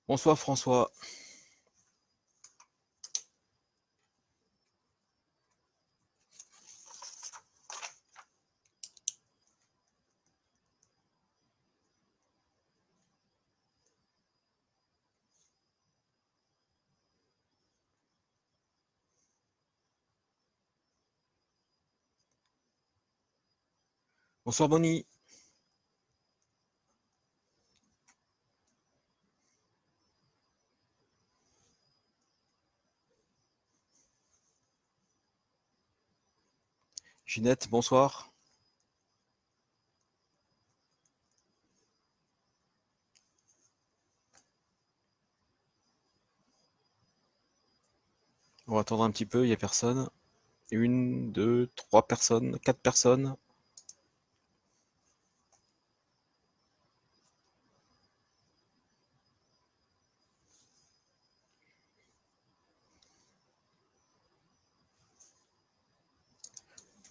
Bonsoir François. Bonsoir Bonnie. Ginette, bonsoir. On va attendre un petit peu, il n'y a personne. Une, deux, trois personnes, quatre personnes.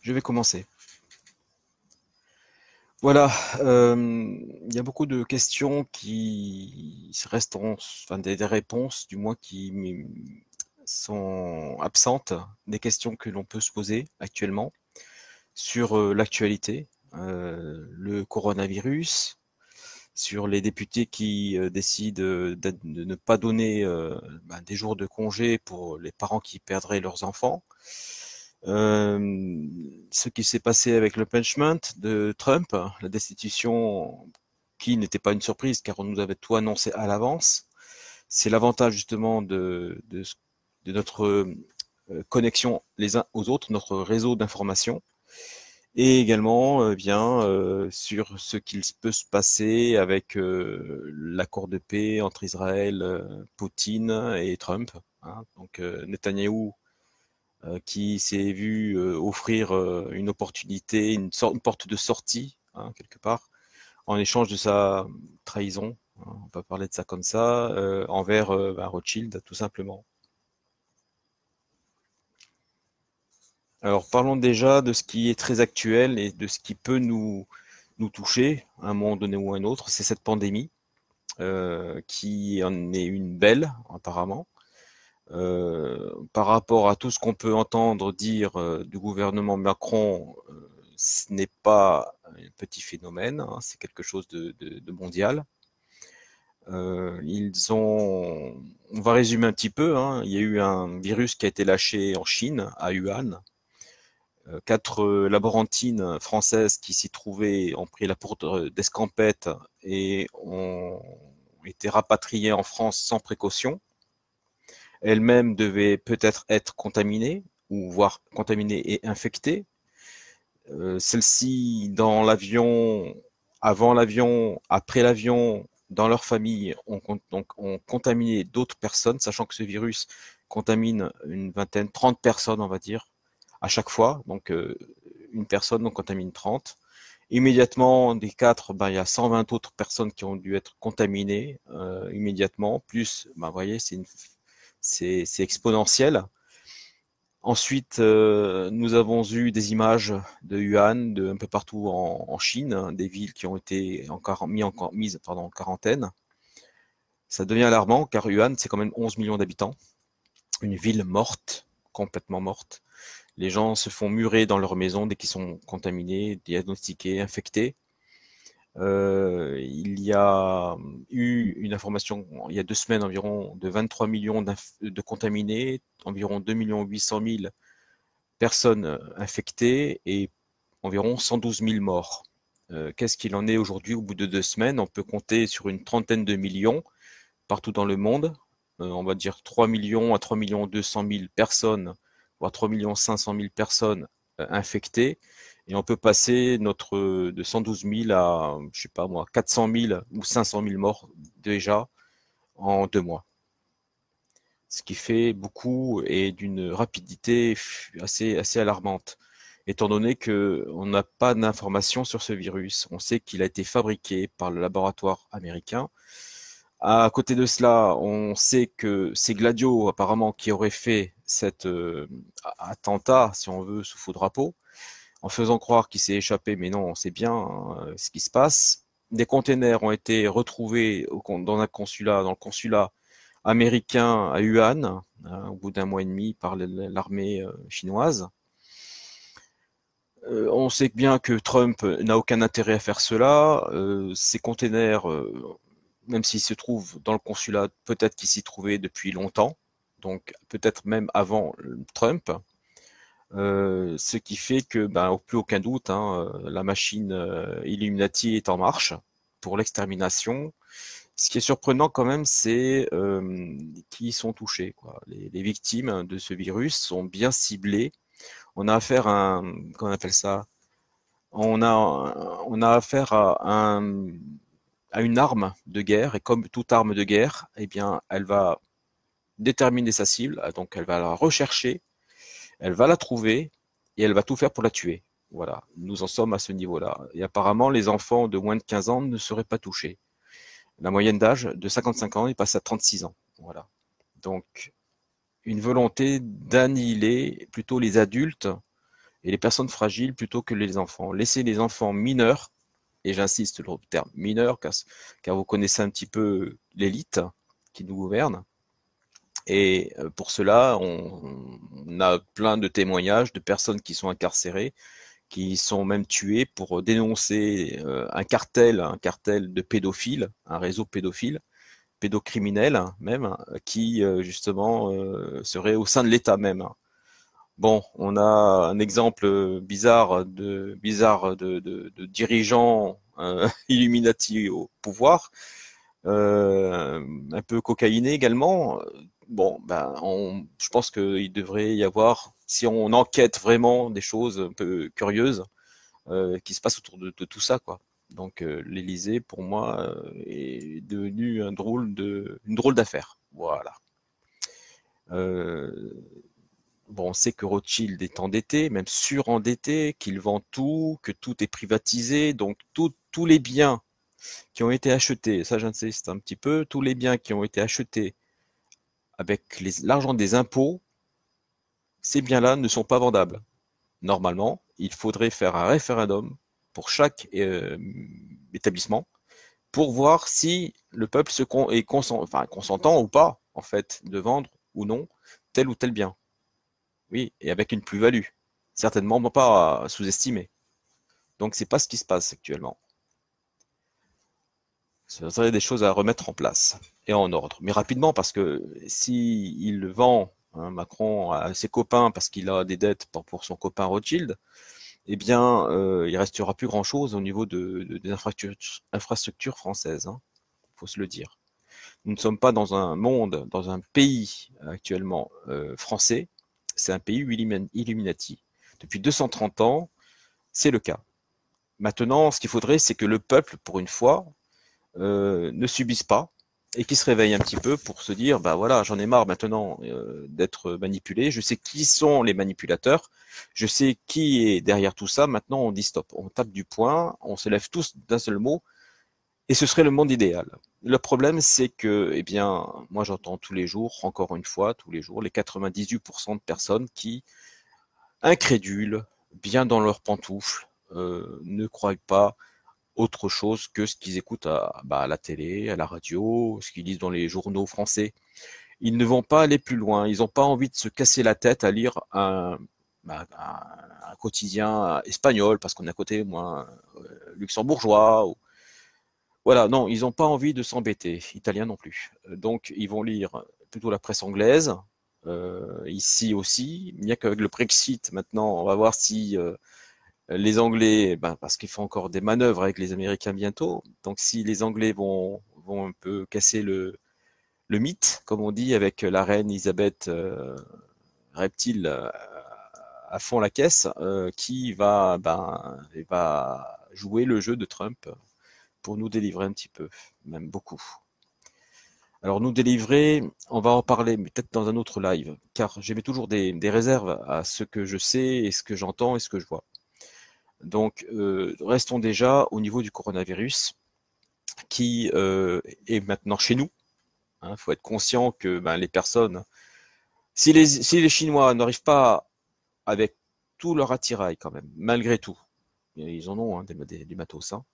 Je vais commencer. Voilà, il y a beaucoup de questions qui restent, enfin des réponses du moins sont absentes, des questions que l'on peut se poser actuellement sur l'actualité, le coronavirus, sur les députés qui décident de ne pas donner des jours de congé pour les parents qui perdraient leurs enfants. Ce qui s'est passé avec le punishment de Trump, la destitution qui n'était pas une surprise car on nous avait tout annoncé à l'avance. C'est l'avantage justement de notre connexion les uns aux autres, notre réseau d'information et également bien sur ce qu'il peut se passer avec l'accord de paix entre Israël, Poutine et Trump. Hein. Donc Netanyahou qui s'est vu offrir une opportunité, une porte de sortie hein, quelque part en échange de sa trahison. Hein, on peut parler de ça comme ça envers Rothschild tout simplement. Alors parlons déjà de ce qui est très actuel et de ce qui peut nous toucher à un moment donné ou à un autre, c'est cette pandémie qui en est une belle apparemment. Par rapport à tout ce qu'on peut entendre dire du gouvernement Macron, ce n'est pas un petit phénomène, hein, c'est quelque chose de mondial. On va résumer un petit peu, hein, il y a eu un virus qui a été lâché en Chine, à Wuhan, quatre laborantines françaises qui s'y trouvaient ont pris la poudre d'escampette et ont été rapatriées en France sans précaution. Elles-mêmes devaient peut-être être contaminées ou voire contaminées et infectées. Celles-ci, dans l'avion, avant l'avion, après l'avion, dans leur famille, ont contaminé d'autres personnes, sachant que ce virus contamine une vingtaine, 30 personnes, on va dire, à chaque fois. Donc, une personne en contamine 30. Immédiatement, des quatre, il y a 120 autres personnes qui ont dû être contaminées immédiatement. Plus, vous voyez, c'est exponentiel. Ensuite, nous avons eu des images de Wuhan, de un peu partout en Chine, hein, des villes qui ont été mises en quarantaine. Ça devient alarmant car Wuhan, c'est quand même 11 millions d'habitants, une ville morte, complètement morte. Les gens se font murer dans leur maison dès qu'ils sont contaminés, diagnostiqués, infectés. Il y a eu une information il y a 2 semaines environ de 23 millions de contaminés, environ 2 800 000 personnes infectées et environ 112 000 morts. Qu'est-ce qu'il en est aujourd'hui au bout de 2 semaines? On peut compter sur une trentaine de millions partout dans le monde. On va dire 3 millions à 3 millions 200 000 personnes, voire 3 millions 500 000 personnes infectées. Et on peut passer de 112 000 à, je sais pas moi, 400 000 ou 500 000 morts déjà en 2 mois. Ce qui fait beaucoup et d'une rapidité assez alarmante, étant donné qu'on n'a pas d'informations sur ce virus. On sait qu'il a été fabriqué par le laboratoire américain. À côté de cela, on sait que c'est Gladio apparemment qui aurait fait cet attentat, si on veut, sous faux drapeau, en faisant croire qu'il s'est échappé, mais non, on sait bien hein, ce qui se passe. des containers ont été retrouvés dans dans le consulat américain à Wuhan, hein, au bout d'un mois et demi par l'armée chinoise. On sait bien que Trump n'a aucun intérêt à faire cela. Ces containers, même s'ils se trouvent dans le consulat, peut-être qu'ils s'y trouvaient depuis longtemps, donc peut-être même avant Trump. Ce qui fait que, ben, au plus aucun doute, hein, la machine Illuminati est en marche pour l'extermination. Ce qui est surprenant quand même, c'est qui sont touchés, quoi. Les victimes de ce virus sont bien ciblées. On a affaire à un, comment on appelle ça? On a affaire à une arme de guerre, et comme toute arme de guerre, eh bien, elle va déterminer sa cible, donc elle va la rechercher, elle va la trouver, et elle va tout faire pour la tuer. Voilà, nous en sommes à ce niveau-là. Et apparemment, les enfants de moins de 15 ans ne seraient pas touchés. La moyenne d'âge de 55 ans est passée à 36 ans. Voilà. Donc, une volonté d'annihiler plutôt les adultes et les personnes fragiles plutôt que les enfants. Laisser les enfants mineurs, et j'insiste sur le terme mineur, car vous connaissez un petit peu l'élite qui nous gouverne. Et pour cela, on a plein de témoignages de personnes qui sont incarcérées, qui sont même tuées pour dénoncer un cartel de pédophiles, un réseau pédophile, pédocriminel même, qui justement serait au sein de l'État même. Bon, on a un exemple bizarre de dirigeants Illuminati au pouvoir, un peu cocaïné également. Bon, ben, je pense qu'il devrait y avoir, si on enquête vraiment des choses un peu curieuses qui se passent autour de tout ça, quoi. Donc l'Élysée, pour moi, est devenu une drôle d'affaire. Voilà. Euh, Bon, on sait que Rothschild est endetté, même surendetté, qu'il vend tout, que tout est privatisé, donc tous les biens qui ont été achetés, ça j'insiste un petit peu, tous les biens qui ont été achetés avec l'argent des impôts, ces biens-là ne sont pas vendables. Normalement, il faudrait faire un référendum pour chaque établissement pour voir si le peuple est consentant ou pas, en fait, de vendre ou non tel ou tel bien. Oui, et avec une plus-value. Certainement pas à sous-estimer. Donc c'est pas ce qui se passe actuellement. Ce serait des choses à remettre en place et en ordre. Mais rapidement, parce que si il vend hein, Macron à ses copains parce qu'il a des dettes pour son copain Rothschild, eh bien, il restera plus grand-chose au niveau des infrastructures françaises. Hein, faut se le dire. Nous ne sommes pas dans un monde, dans un pays actuellement français. C'est un pays Illuminati. Depuis 230 ans, c'est le cas. Maintenant, ce qu'il faudrait, c'est que le peuple, pour une fois, ne subisse pas et qui se réveille un petit peu pour se dire, bah voilà, j'en ai marre maintenant d'être manipulé. Je sais qui sont les manipulateurs. Je sais qui est derrière tout ça. Maintenant, on dit stop. On tape du poing. On se lève tous d'un seul mot. Et ce serait le monde idéal. Le problème, c'est que, eh bien, moi j'entends tous les jours, encore une fois, tous les jours, les 98% de personnes qui, incrédules, bien dans leurs pantoufles, ne croient pas autre chose que ce qu'ils écoutent à la télé, à la radio, ce qu'ils lisent dans les journaux français. Ils ne vont pas aller plus loin. Ils n'ont pas envie de se casser la tête à lire un quotidien espagnol parce qu'on est à côté, moi, luxembourgeois. Voilà, non, ils n'ont pas envie de s'embêter. Italien non plus. Donc, ils vont lire plutôt la presse anglaise. Ici aussi, bien qu'avec le Brexit, maintenant, on va voir si les Anglais, ben, parce qu'ils font encore des manœuvres avec les Américains bientôt, donc si les Anglais vont un peu casser le mythe, comme on dit, avec la reine Elisabeth reptile à fond la caisse, qui va jouer le jeu de Trump pour nous délivrer un petit peu, même beaucoup. Alors nous délivrer, on va en parler, mais peut-être dans un autre live, car j'ai toujours des réserves à ce que je sais et ce que j'entends et ce que je vois. Donc, restons déjà au niveau du coronavirus qui est maintenant chez nous. Il faut être conscient que ben, les personnes, si les Chinois n'arrivent pas avec tout leur attirail quand même, malgré tout, ils en ont hein, du matos, hein,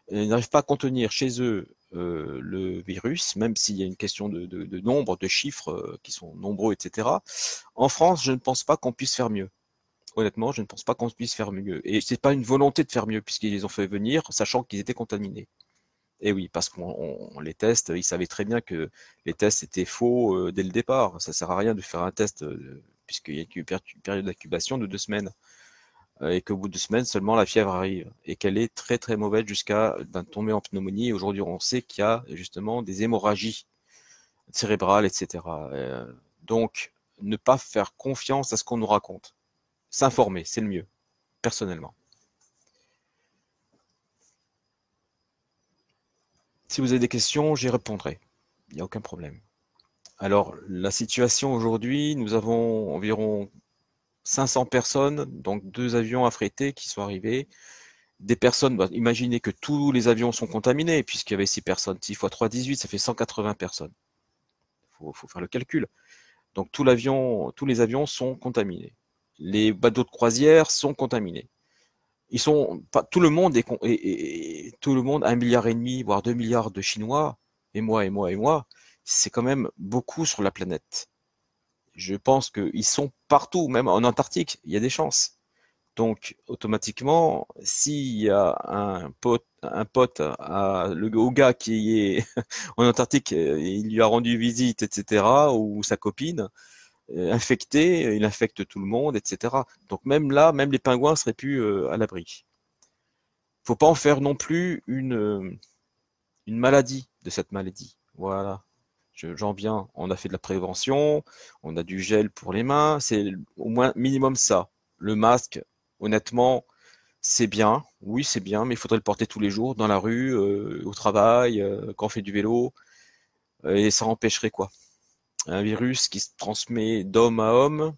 ils n'arrivent pas à contenir chez eux le virus, même s'il y a une question de nombre, de chiffres qui sont nombreux, etc. En France, je ne pense pas qu'on puisse faire mieux. Honnêtement, je ne pense pas qu'on puisse faire mieux. Et c'est pas une volonté de faire mieux, puisqu'ils les ont fait venir, sachant qu'ils étaient contaminés. Et oui, parce qu'on les tests, ils savaient très bien que les tests étaient faux dès le départ. Ça sert à rien de faire un test, puisqu'il y a une période d'incubation de 2 semaines. Et qu'au bout de 2 semaines, seulement la fièvre arrive. Et qu'elle est très très mauvaise jusqu'à tomber en pneumonie. Aujourd'hui, on sait qu'il y a justement des hémorragies cérébrales, etc. Donc, ne pas faire confiance à ce qu'on nous raconte. S'informer, c'est le mieux, personnellement. Si vous avez des questions, j'y répondrai. Il n'y a aucun problème. Alors, la situation aujourd'hui, nous avons environ 500 personnes, donc 2 avions affrétés qui sont arrivés. Des personnes, bah, imaginez que tous les avions sont contaminés, puisqu'il y avait 6 personnes. 6 fois 3, 18, ça fait 180 personnes. Faut faire le calcul. Donc tous les avions sont contaminés. Les bateaux de croisière sont contaminés. Ils sont pas, tout le monde et tout le monde, 1,5 milliard, voire 2 milliards de Chinois, et moi, c'est quand même beaucoup sur la planète. Je pense qu'ils sont partout, même en Antarctique, il y a des chances. Donc, automatiquement, s'il y a un pote au gars qui est en Antarctique, il lui a rendu visite, etc., ou sa copine, infecté, il infecte tout le monde, etc. Donc même là, même les pingouins seraient plus à l'abri. Faut pas en faire non plus une maladie de cette maladie. Voilà. J'en viens. On a fait de la prévention, on a du gel pour les mains, c'est au moins minimum ça. Le masque, honnêtement, c'est bien. Oui, c'est bien, mais il faudrait le porter tous les jours, dans la rue, au travail, quand on fait du vélo, et ça empêcherait quoi? Un virus qui se transmet d'homme à homme,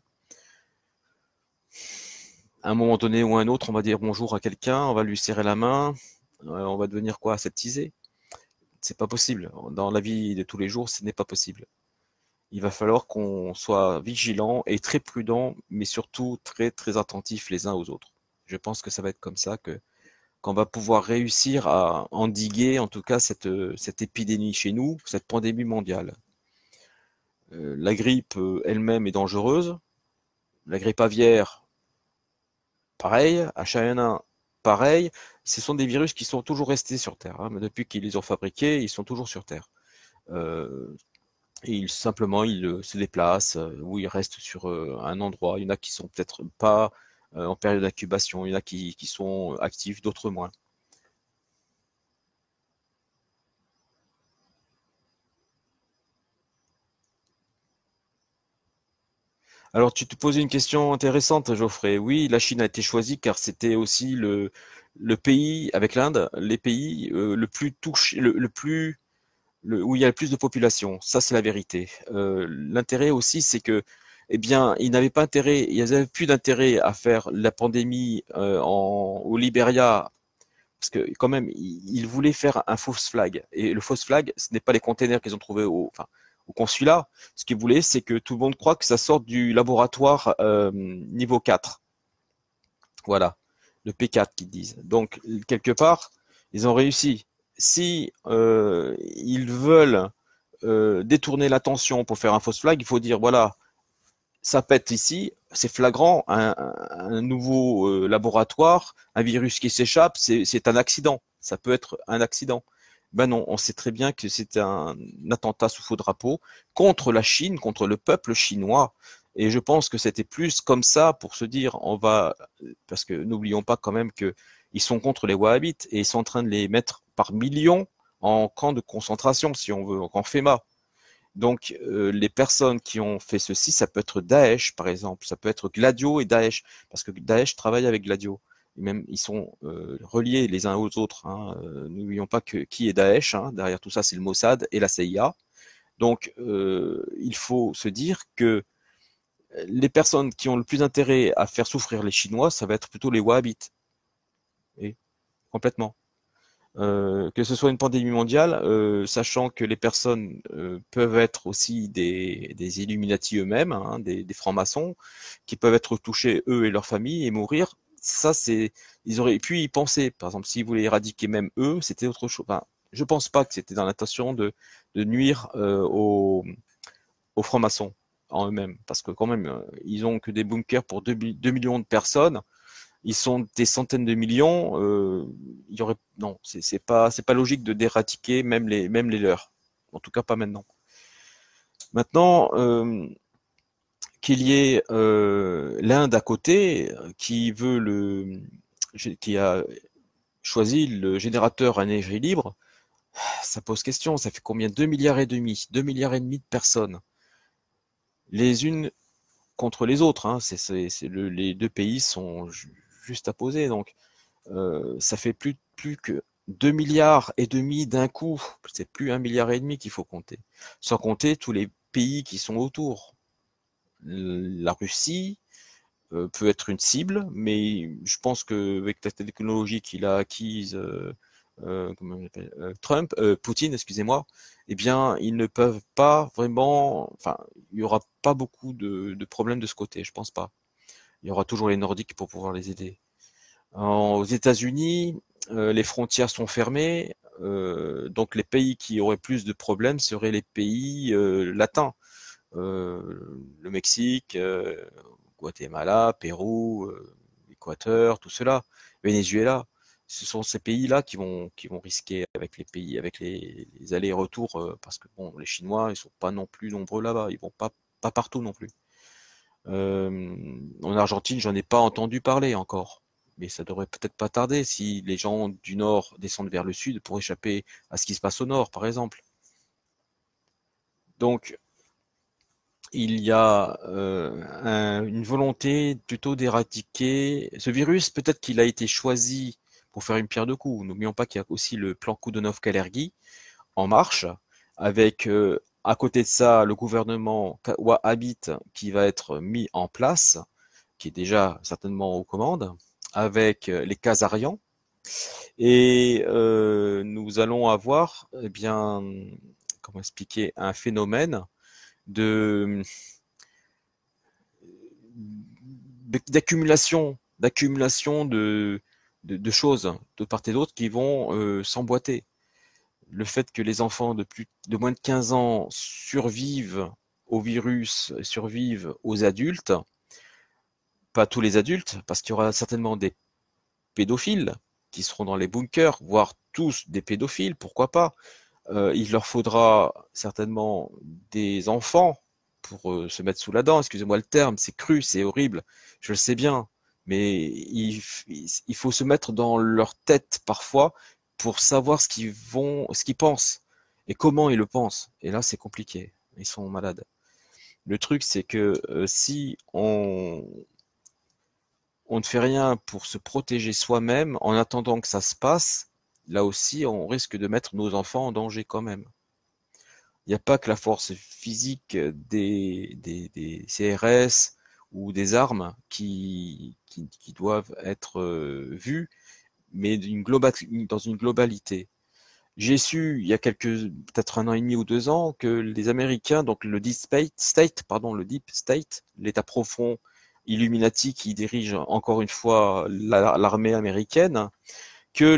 à un moment donné ou à un autre, on va dire bonjour à quelqu'un, on va lui serrer la main, on va devenir quoi? Aseptisé? C'est pas possible. Dans la vie de tous les jours, ce n'est pas possible. Il va falloir qu'on soit vigilant et très prudent, mais surtout très très attentif les uns aux autres. Je pense que ça va être comme ça que qu'on va pouvoir réussir à endiguer en tout cas cette épidémie chez nous, cette pandémie mondiale. La grippe elle-même est dangereuse. La grippe aviaire, pareil. H1N1, pareil. Ce sont des virus qui sont toujours restés sur Terre. Hein. Depuis qu'ils les ont fabriqués, ils sont toujours sur Terre. Euh, et simplement, ils se déplacent ou ils restent sur un endroit. Il y en a qui sont peut-être pas en période d'incubation. Il y en a qui sont actifs, d'autres moins. Alors, tu te posais une question intéressante, Geoffrey. Oui, la Chine a été choisie car c'était aussi le pays, avec l'Inde, les pays le plus touché, où il y a le plus de population. Ça, c'est la vérité. L'intérêt aussi, c'est que, eh bien, ils n'avaient plus d'intérêt à faire la pandémie au Liberia, parce que quand même, ils voulaient faire un fausse flag. Et le fausse flag, ce n'est pas les containers qu'ils ont trouvés au consulat. Ce qu'ils voulaient, c'est que tout le monde croit que ça sort du laboratoire niveau 4. Voilà, le P4 qu'ils disent. Donc, quelque part, ils ont réussi. Si ils veulent détourner l'attention pour faire un fausse flag, il faut dire, voilà, ça pète ici, c'est flagrant, un nouveau laboratoire, un virus qui s'échappe, c'est un accident. Ça peut être un accident. Ben non, on sait très bien que c'est un attentat sous faux drapeau contre la Chine, contre le peuple chinois. Et je pense que c'était plus comme ça pour se dire, parce que n'oublions pas quand même que ils sont contre les Wahhabites et ils sont en train de les mettre par millions en camp de concentration, si on veut, en camp FEMA. Donc, les personnes qui ont fait ceci, ça peut être Daesh, par exemple, ça peut être Gladio et Daesh, parce que Daesh travaille avec Gladio. Et même, ils sont reliés les uns aux autres. Hein. N'oublions pas que qui est Daesh. Hein. Derrière tout ça, c'est le Mossad et la CIA. Donc, il faut se dire que les personnes qui ont le plus intérêt à faire souffrir les Chinois, ça va être plutôt les Wahhabites. Et complètement. Que ce soit une pandémie mondiale, sachant que les personnes peuvent être aussi des Illuminati eux-mêmes, hein, des francs-maçons, qui peuvent être touchés eux et leurs familles et mourir, ça, ils auraient pu y penser. Par exemple, s'ils voulaient éradiquer même eux, c'était autre chose. Enfin, je pense pas que c'était dans l'intention de nuire aux francs-maçons en eux-mêmes, parce que quand même, ils ont que des bunkers pour 2 millions de personnes. Ils sont des centaines de millions. Il y aurait non, c'est pas logique de d'éradiquer même les leurs. En tout cas, pas maintenant. Maintenant, qu'il y ait l'Inde à côté qui a choisi le générateur à énergie libre, ça pose question. Ça fait combien? 2,5 milliards, 2,5 milliards de personnes, les unes contre les autres. Hein. Les deux pays sont juste à poser. Donc, ça fait plus que 2,5 milliards d'un coup. C'est plus 1,5 milliard qu'il faut compter. Sans compter tous les pays qui sont autour. La Russie peut être une cible, mais je pense qu'avec la technologie qu'il a acquise, Trump, Poutine, excusez-moi, eh bien, ils ne peuvent pas vraiment, enfin, il y aura pas beaucoup de problèmes de ce côté, je pense pas. Il y aura toujours les Nordiques pour pouvoir les aider. Aux États-Unis, les frontières sont fermées, donc les pays qui auraient plus de problèmes seraient les pays latins, le Mexique, Guatemala, Pérou, Équateur, tout cela, Venezuela. Ce sont ces pays-là qui vont risquer avec les pays, avec les allers-retours, parce que bon, les Chinois, ils sont pas non plus nombreux là-bas, ils vont pas partout non plus. En Argentine, j'en ai pas entendu parler encore, mais ça devrait peut-être pas tarder si les gens du nord descendent vers le sud pour échapper à ce qui se passe au nord, par exemple. Donc, il y a une volonté plutôt d'éradiquer ce virus. Peut-être qu'il a été choisi pour faire une pierre deux coups. N'oublions pas qu'il y a aussi le plan Kudonov-Kalergi en marche, avec à côté de ça le gouvernement wahhabite qui va être mis en place, qui est déjà certainement aux commandes, avec les Khazarians. Et nous allons avoir, eh bien, comment expliquer, un phénomène de d'accumulation de choses de part et d'autre qui vont s'emboîter. Le fait que les enfants de moins de 15 ans survivent au virus, survivent aux adultes, pas tous les adultes, parce qu'il y aura certainement des pédophiles qui seront dans les bunkers, voire tous des pédophiles, pourquoi pas. Il leur faudra certainement des enfants pour se mettre sous la dent, excusez-moi le terme, c'est cru, c'est horrible, je le sais bien, mais il faut se mettre dans leur tête parfois pour savoir ce qu'ils pensent et comment ils le pensent. Et là, c'est compliqué, ils sont malades. Le truc, c'est que si on ne fait rien pour se protéger soi-même en attendant que ça se passe, là aussi, on risque de mettre nos enfants en danger quand même. Il n'y a pas que la force physique des CRS ou des armes qui doivent être vues, mais dans une globalité. J'ai su, il y a peut-être 1 an et demi ou 2 ans, que les Américains, donc le Deep State, l'État profond Illuminati qui dirige encore une fois l'armée américaine, que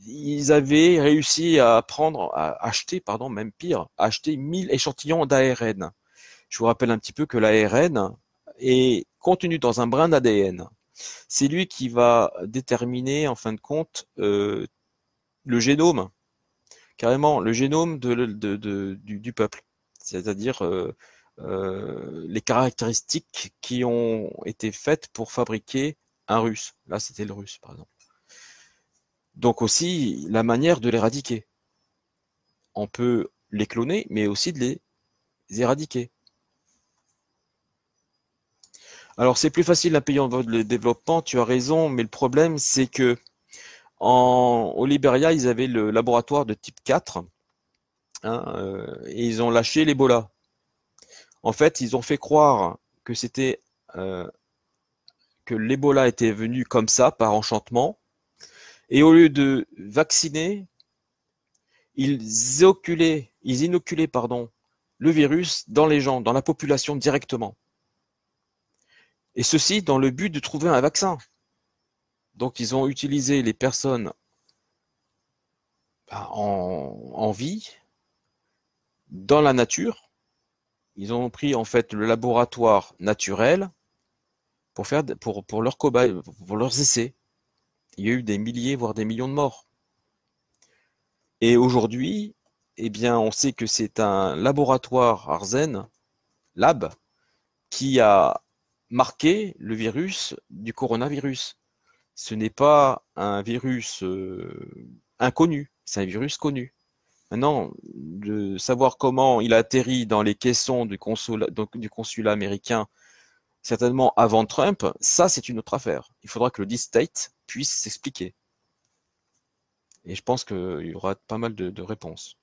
ils avaient réussi à acheter, pardon, même pire, à acheter 1000 échantillons d'ARN. Je vous rappelle un petit peu que l'ARN est contenu dans un brin d'ADN. C'est lui qui va déterminer, en fin de compte, le génome, carrément, le génome du peuple. C'est-à-dire les caractéristiques qui ont été faites pour fabriquer un russe. Là, c'était le russe, par exemple. Donc aussi la manière de l'éradiquer. On peut les cloner, mais aussi de les éradiquer. Alors c'est plus facile un pays en voie de développement, tu as raison, mais le problème c'est que au Liberia, ils avaient le laboratoire de type 4, hein, et ils ont lâché l'Ebola. En fait, ils ont fait croire que euh, que l'Ebola était venu comme ça, par enchantement, et au lieu de vacciner, ils inoculaient, pardon, le virus dans les gens, dans la population directement. Et ceci dans le but de trouver un vaccin. Donc ils ont utilisé les personnes en vie, dans la nature. Ils ont pris en fait le laboratoire naturel pour leurs cobayes, pour leurs essais. Il y a eu des milliers, voire des millions de morts. Et aujourd'hui, eh bien, on sait que c'est un laboratoire Arsen Lab qui a marqué le virus du coronavirus. Ce n'est pas un virus inconnu, c'est un virus connu. Maintenant, de savoir comment il a atterri dans les caissons du consulat américain, certainement avant Trump, ça c'est une autre affaire. Il faudra que le Deep State puisse s'expliquer. Et je pense qu'il y aura pas mal de réponses.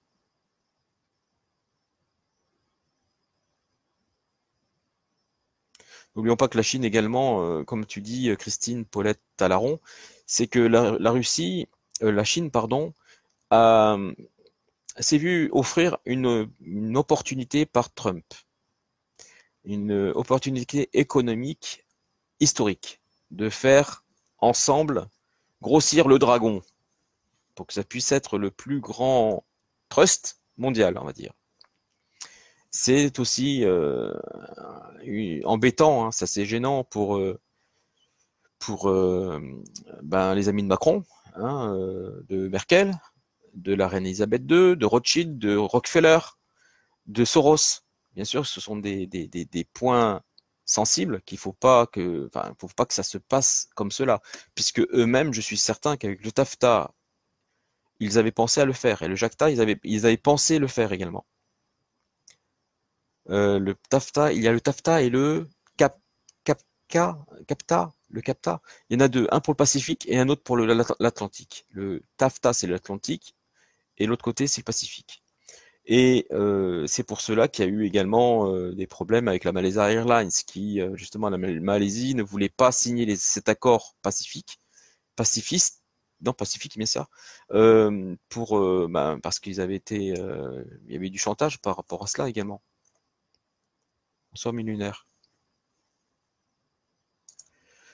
N'oublions pas que la Chine également, comme tu dis, Christine Paulette Talaron, c'est que la Chine, pardon, s'est vue offrir une opportunité par Trump, une opportunité économique historique, de faire ensemble grossir le dragon pour que ça puisse être le plus grand trust mondial, on va dire. C'est aussi embêtant, hein, ça c'est gênant pour les amis de Macron, hein, de Merkel, de la reine Elisabeth II, de Rothschild, de Rockefeller, de Soros. Bien sûr, ce sont des points sensibles faut pas que ça se passe comme cela, puisque eux-mêmes, je suis certain qu'avec le TAFTA, ils avaient pensé à le faire, et le JACTA, ils avaient pensé le faire également. Le TAFTA, il y a le TAFTA et le CAPTA, le CAPTA. Il y en a deux, un pour le Pacifique et un autre pour l'Atlantique. Le TAFTA, c'est l'Atlantique, et l'autre côté, c'est le Pacifique. Et c'est pour cela qu'il y a eu également des problèmes avec la Malaysia Airlines, qui justement la Malaisie ne voulait pas signer cet accord pacifiste, non pacifique bien sûr, parce qu'il y avait du chantage par rapport à cela également. Bonsoir millionnaire.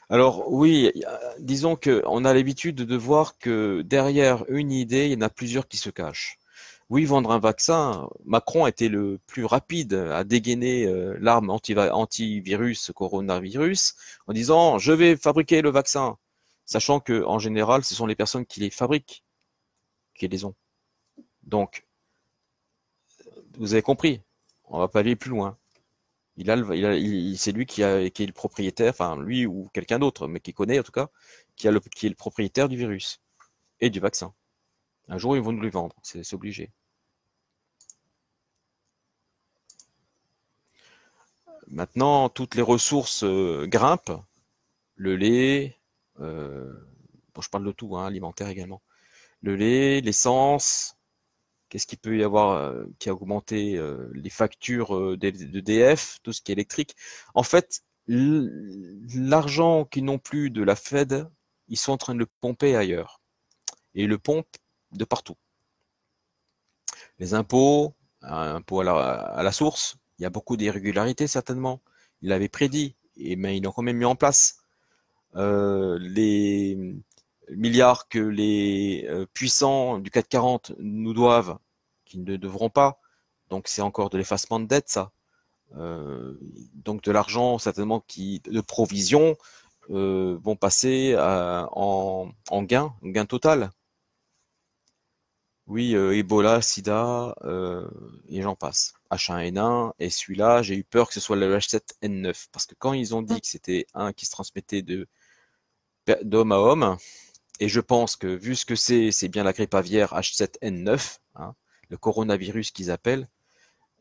Alors oui, disons que on a l'habitude de voir que derrière une idée, il y en a plusieurs qui se cachent. Oui, vendre un vaccin, Macron était le plus rapide à dégainer l'arme antivirus, coronavirus, en disant je vais fabriquer le vaccin, sachant que en général, ce sont les personnes qui les fabriquent qui les ont. Donc, vous avez compris, on va pas aller plus loin. C'est lui qui est le propriétaire, enfin lui ou quelqu'un d'autre, mais qui connaît en tout cas, qui est le propriétaire du virus et du vaccin. Un jour, ils vont nous les vendre, c'est obligé. Maintenant, toutes les ressources grimpent, le lait, euh, bon, je parle de tout, hein, alimentaire également. Le lait, l'essence, qu'est-ce qu'il peut y avoir qui a augmenté les factures d'EDF, tout ce qui est électrique. En fait, l'argent qu'ils n'ont plus de la Fed, ils sont en train de le pomper ailleurs. Et ils le pompent de partout. Les impôts, impôts à la source, il y a beaucoup d'irrégularités certainement. Ils l'avaient prédit, mais ils l'ont quand même mis en place. Les milliards que les puissants du CAC 40 nous doivent, qu'ils ne devront pas. Donc c'est encore de l'effacement de dette, ça. Donc de l'argent certainement de provision vont passer en gain total. Oui, Ebola, Sida, et j'en passe. H1N1, et celui-là, j'ai eu peur que ce soit le H7N9, parce que quand ils ont dit que c'était un qui se transmettait d'homme à homme, et je pense que vu ce que c'est bien la grippe aviaire H7N9, hein, le coronavirus qu'ils appellent,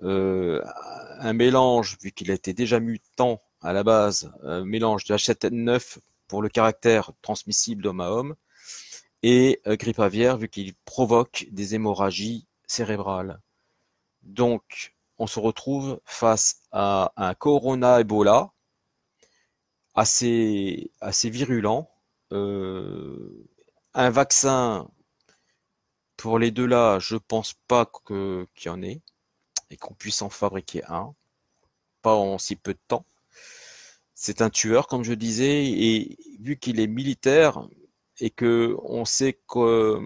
un mélange, vu qu'il a été déjà mutant à la base, un mélange de H7N9 pour le caractère transmissible d'homme à homme, et grippe aviaire, vu qu'il provoque des hémorragies cérébrales. Donc, on se retrouve face à un corona Ebola assez virulent, un vaccin pour les deux là, je pense pas qu'il y en ait et qu'on puisse en fabriquer un, pas en si peu de temps. C'est un tueur, comme je disais, et vu qu'il est militaire et que on sait que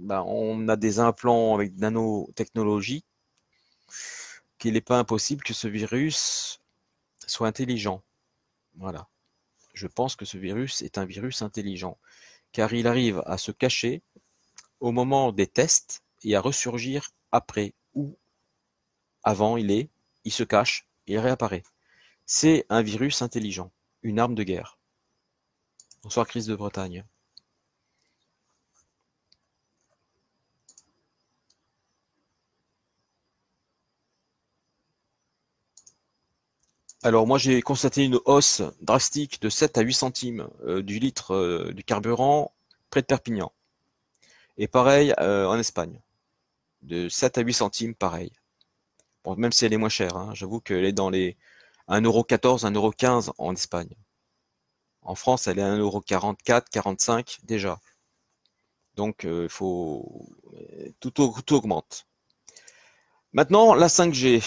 on a des implants avec nanotechnologie, qu'il n'est pas impossible que ce virus soit intelligent. Voilà. Je pense que ce virus est un virus intelligent, car il arrive à se cacher au moment des tests et à ressurgir après ou avant il se cache, il réapparaît. C'est un virus intelligent, une arme de guerre. Bonsoir Chris de Bretagne. Alors moi j'ai constaté une hausse drastique de 7 à 8 centimes du litre du carburant près de Perpignan. Et pareil en Espagne, de 7 à 8 centimes pareil. Bon, même si elle est moins chère, hein, j'avoue qu'elle est dans les 1,14 €, 1,15 € en Espagne. En France, elle est à 1,44 €, 45 déjà. Donc tout augmente. Maintenant, la 5G.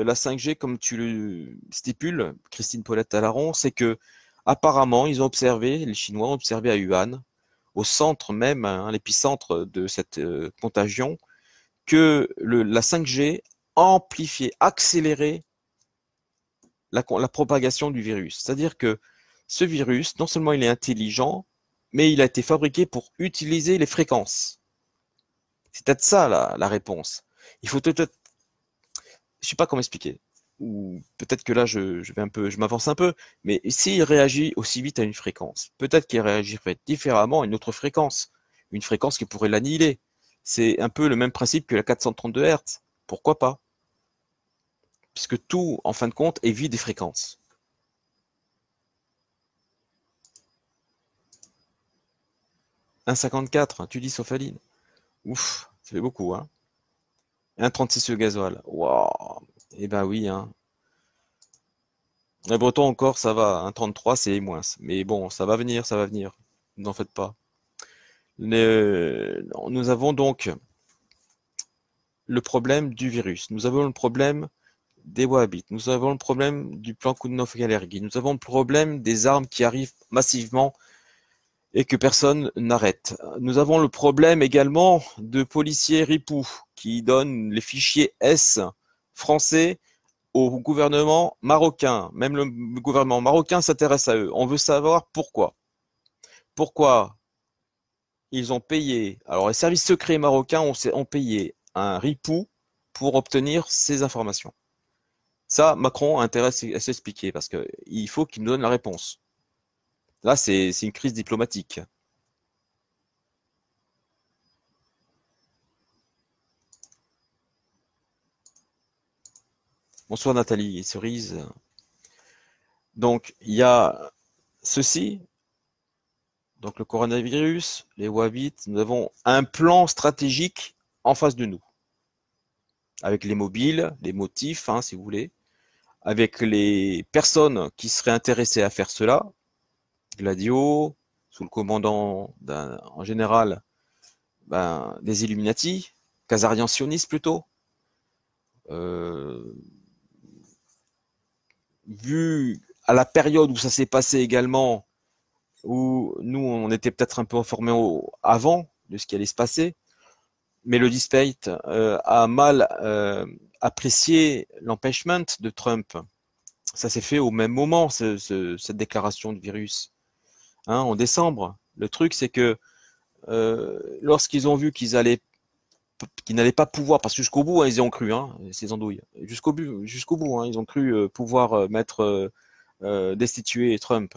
La 5G, comme tu le stipules, Christine Paulette-Talaron, c'est que apparemment, ils ont observé, les Chinois ont observé à Wuhan, au centre même, hein, l'épicentre de cette contagion, que la 5G amplifiait, accélérait la propagation du virus. C'est-à-dire que ce virus, non seulement il est intelligent, mais il a été fabriqué pour utiliser les fréquences. C'est peut-être ça la réponse. Il faut peut-être, je sais pas comment expliquer, ou peut-être que là je m'avance un peu, mais s'il réagit aussi vite à une fréquence, peut-être qu'il réagirait différemment à une autre fréquence, une fréquence qui pourrait l'annihiler. C'est un peu le même principe que la 432 Hz. Pourquoi pas? Puisque tout, en fin de compte, est vu des fréquences. 1,54, tu dis Sofaline. Ouf, ça fait beaucoup, hein. 1,36 le gasoil. Waouh. Eh ben oui, hein. Les Bretons encore, ça va. 1,33, c'est moins. Mais bon, ça va venir, ça va venir. N'en faites pas. Nous avons donc le problème du virus. Nous avons le problème des Wahhabites. Nous avons le problème du plan Kounouf-Galergui. Nous avons le problème des armes qui arrivent massivement et que personne n'arrête. Nous avons le problème également de policiers ripoux qui donnent les fichiers S français au gouvernement marocain. Même le gouvernement marocain s'intéresse à eux. On veut savoir pourquoi. Pourquoi ils ont payé, alors les services secrets marocains ont payé un ripoux pour obtenir ces informations. Ça, Macron a intérêt à s'expliquer parce qu'il faut qu'il nous donne la réponse. Là, c'est une crise diplomatique. Bonsoir Nathalie Cerise. Donc, il y a ceci, donc le coronavirus, les Wahhabites, nous avons un plan stratégique en face de nous, avec les mobiles, les motifs, hein, si vous voulez, avec les personnes qui seraient intéressées à faire cela, Gladio, sous le commandant en général des Illuminati, Khazarian sionistes plutôt. Euh, Vu à la période où ça s'est passé également, où nous on était peut-être un peu informés avant de ce qui allait se passer, mais le Deep State a mal apprécié l'empêchement de Trump. Ça s'est fait au même moment, cette déclaration de virus, hein, en décembre. Le truc, c'est que lorsqu'ils ont vu qu'ils n'allaient pas pouvoir, parce que jusqu'au bout, hein, ils y ont cru, hein, ces andouilles, jusqu'au bout, hein, ils ont cru pouvoir destituer Trump.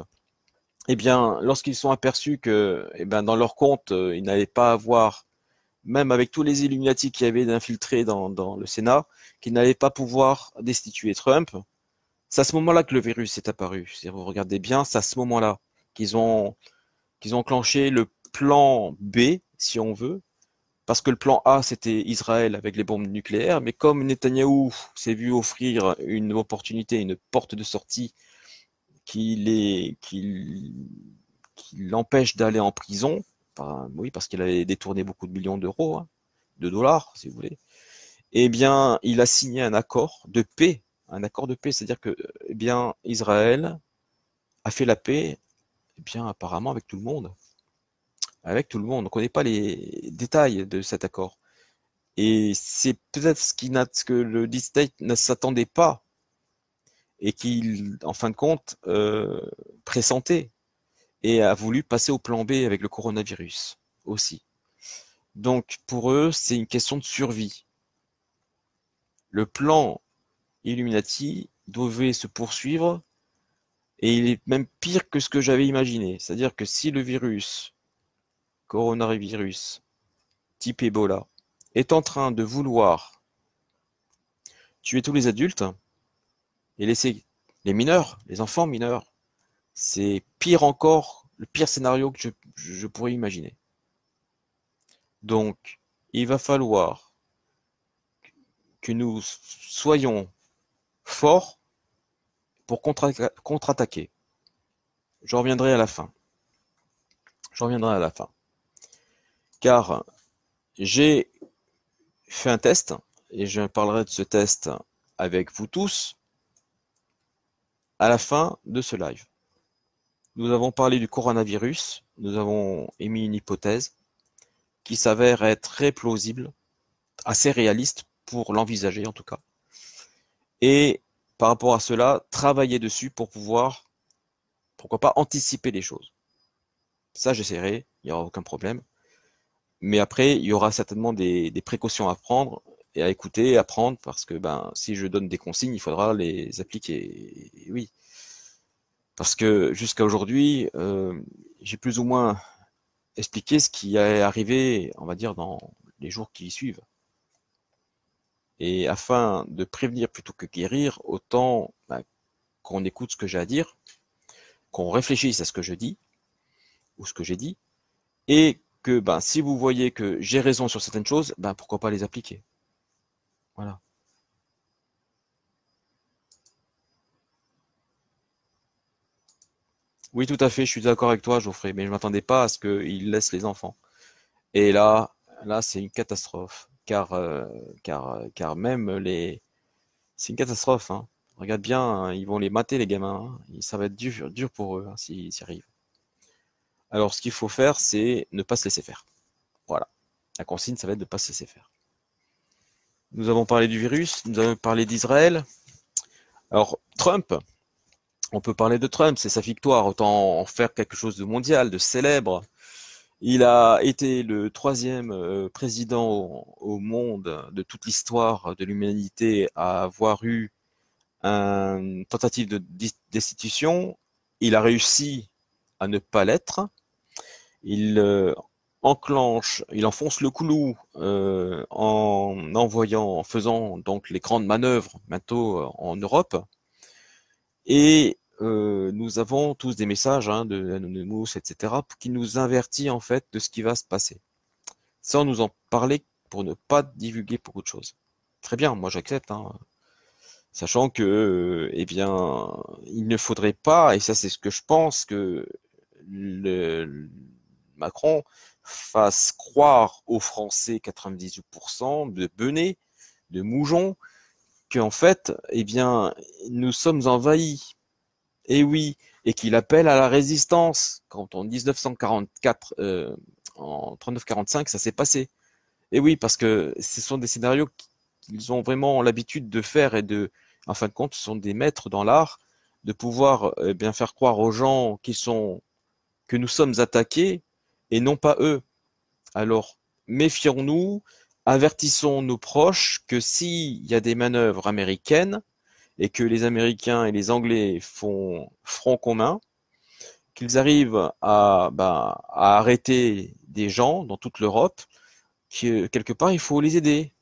Eh bien, lorsqu'ils sont aperçus que, eh ben, dans leur compte, ils n'allaient pas avoir, même avec tous les Illuminati qui avaient d'infiltrés dans le Sénat, qu'ils n'allaient pas pouvoir destituer Trump, c'est à ce moment-là que le virus est apparu. Si vous regardez bien, c'est à ce moment-là qu'ils ont enclenché le plan B, si on veut, parce que le plan A, c'était Israël avec les bombes nucléaires, mais comme Netanyahou s'est vu offrir une opportunité, une porte de sortie qui l'empêche d'aller en prison, enfin, oui, parce qu'il avait détourné beaucoup de millions d'euros, hein, de dollars, si vous voulez, eh bien, il a signé un accord de paix, c'est-à-dire que, eh bien, Israël a fait la paix, eh bien, apparemment avec tout le monde. Avec tout le monde. On ne connaît pas les détails de cet accord. Et c'est peut-être ce que le Deep State ne s'attendait pas et qu'il, en fin de compte, pressentait et a voulu passer au plan B avec le coronavirus aussi. Donc pour eux, c'est une question de survie. Le plan Illuminati devait se poursuivre et il est même pire que ce que j'avais imaginé. C'est-à-dire que si le coronavirus type Ebola, est en train de vouloir tuer tous les adultes et laisser les mineurs, les enfants mineurs, c'est pire encore, le pire scénario que je pourrais imaginer. Donc, il va falloir que nous soyons forts pour contre-attaquer. Je reviendrai à la fin. Je reviendrai à la fin. Car j'ai fait un test, et je parlerai de ce test avec vous tous à la fin de ce live. Nous avons parlé du coronavirus, nous avons émis une hypothèse qui s'avère être très plausible, assez réaliste pour l'envisager en tout cas. Et par rapport à cela, travailler dessus pour pouvoir, pourquoi pas, anticiper les choses. Ça, j'essaierai, il n'y aura aucun problème. Mais après, il y aura certainement des précautions à prendre et à écouter, à prendre, parce que si je donne des consignes, il faudra les appliquer. Et oui. Parce que jusqu'à aujourd'hui, j'ai plus ou moins expliqué ce qui est arrivé, on va dire, dans les jours qui suivent. Et afin de prévenir plutôt que guérir, autant qu'on écoute ce que j'ai à dire, qu'on réfléchisse à ce que je dis, ou ce que j'ai dit, et que si vous voyez que j'ai raison sur certaines choses, pourquoi pas les appliquer. Voilà. Oui, tout à fait, je suis d'accord avec toi, Geoffrey, mais je m'attendais pas à ce qu'il laisse les enfants. Et là, c'est une catastrophe, car même c'est une catastrophe, hein. Regarde bien, hein, ils vont les mater, les gamins, hein. Ça va être dur pour eux, hein, s'ils y arrivent. Alors, ce qu'il faut faire, c'est ne pas se laisser faire. Voilà. La consigne, ça va être de ne pas se laisser faire. Nous avons parlé du virus, nous avons parlé d'Israël. Alors, Trump, on peut parler de Trump, c'est sa victoire, autant en faire quelque chose de mondial, de célèbre. Il a été le troisième président au monde de toute l'histoire de l'humanité à avoir eu une tentative de destitution. Il a réussi à ne pas l'être. Il il enfonce le clou en faisant donc les grandes manœuvres bientôt en Europe. Et nous avons tous des messages de Anonymous, etc., qui nous avertit en fait de ce qui va se passer, sans nous en parler pour ne pas divulguer beaucoup de choses. Très bien, moi j'accepte, hein, sachant que, il ne faudrait pas, et ça c'est ce que je pense, que Macron fasse croire aux Français 98% de benets, de moujons, qu'en fait, nous sommes envahis. Et oui, et qu'il appelle à la résistance. Quand en 1944, en 39-45, ça s'est passé. Et oui, parce que ce sont des scénarios qu'ils ont vraiment l'habitude de faire en fin de compte, ce sont des maîtres dans l'art de pouvoir bien faire croire aux gens que nous sommes attaqués et non pas eux. Alors, méfions-nous, avertissons nos proches que s'il y a des manœuvres américaines, et que les Américains et les Anglais font front commun, qu'ils arrivent à arrêter des gens dans toute l'Europe, que quelque part il faut les aider.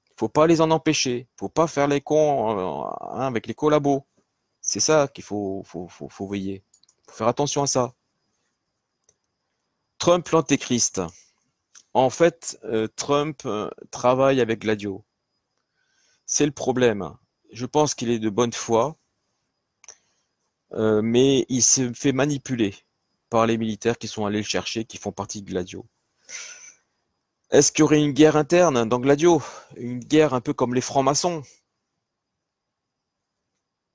Il ne faut pas les en empêcher. Il ne faut pas faire les cons avec les collabos. C'est ça qu'il faut veiller. Il faut faire attention à ça. Trump l'antéchrist. En fait, Trump travaille avec Gladio. C'est le problème. Je pense qu'il est de bonne foi. Mais il se fait manipuler par les militaires qui sont allés le chercher, qui font partie de Gladio. Est-ce qu'il y aurait une guerre interne dans Gladio? Une guerre un peu comme les francs-maçons?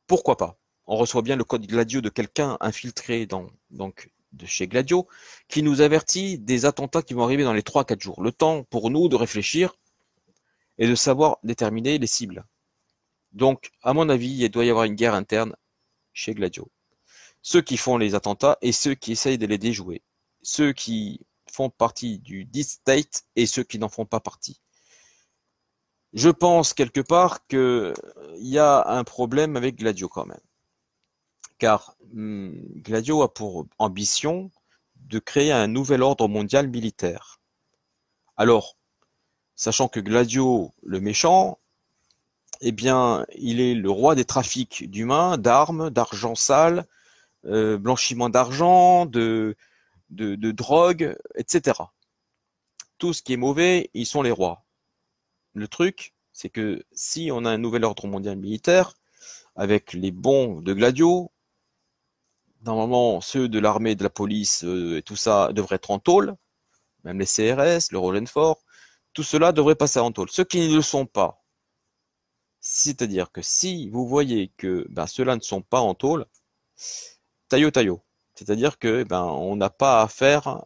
Pourquoi pas? on reçoit bien le code Gladio de quelqu'un infiltré donc de chez Gladio, qui nous avertit des attentats qui vont arriver dans les 3-4 jours. Le temps pour nous de réfléchir et de savoir déterminer les cibles. Donc, à mon avis, il doit y avoir une guerre interne chez Gladio. Ceux qui font les attentats et ceux qui essayent de les déjouer. Ceux qui font partie du Deep State et ceux qui n'en font pas partie. Je pense quelque part qu'il y a un problème avec Gladio quand même. Car Gladio a pour ambition de créer un nouvel ordre mondial militaire. Alors, sachant que Gladio, le méchant, eh bien, il est le roi des trafics d'humains, d'armes, d'argent sale, blanchiment d'argent, de drogue, etc. Tout ce qui est mauvais, ils sont les rois. Le truc, c'est que si on a un nouvel ordre mondial militaire, avec les bons de Gladio, normalement, ceux de l'armée, de la police et tout ça devraient être en tôle, même les CRS, le Rollenfort, tout cela devrait passer en tôle. Ceux qui ne le sont pas, c'est-à-dire que si vous voyez que ceux-là ne sont pas en tôle, taillot taillot. C'est-à-dire que on n'a pas à faire,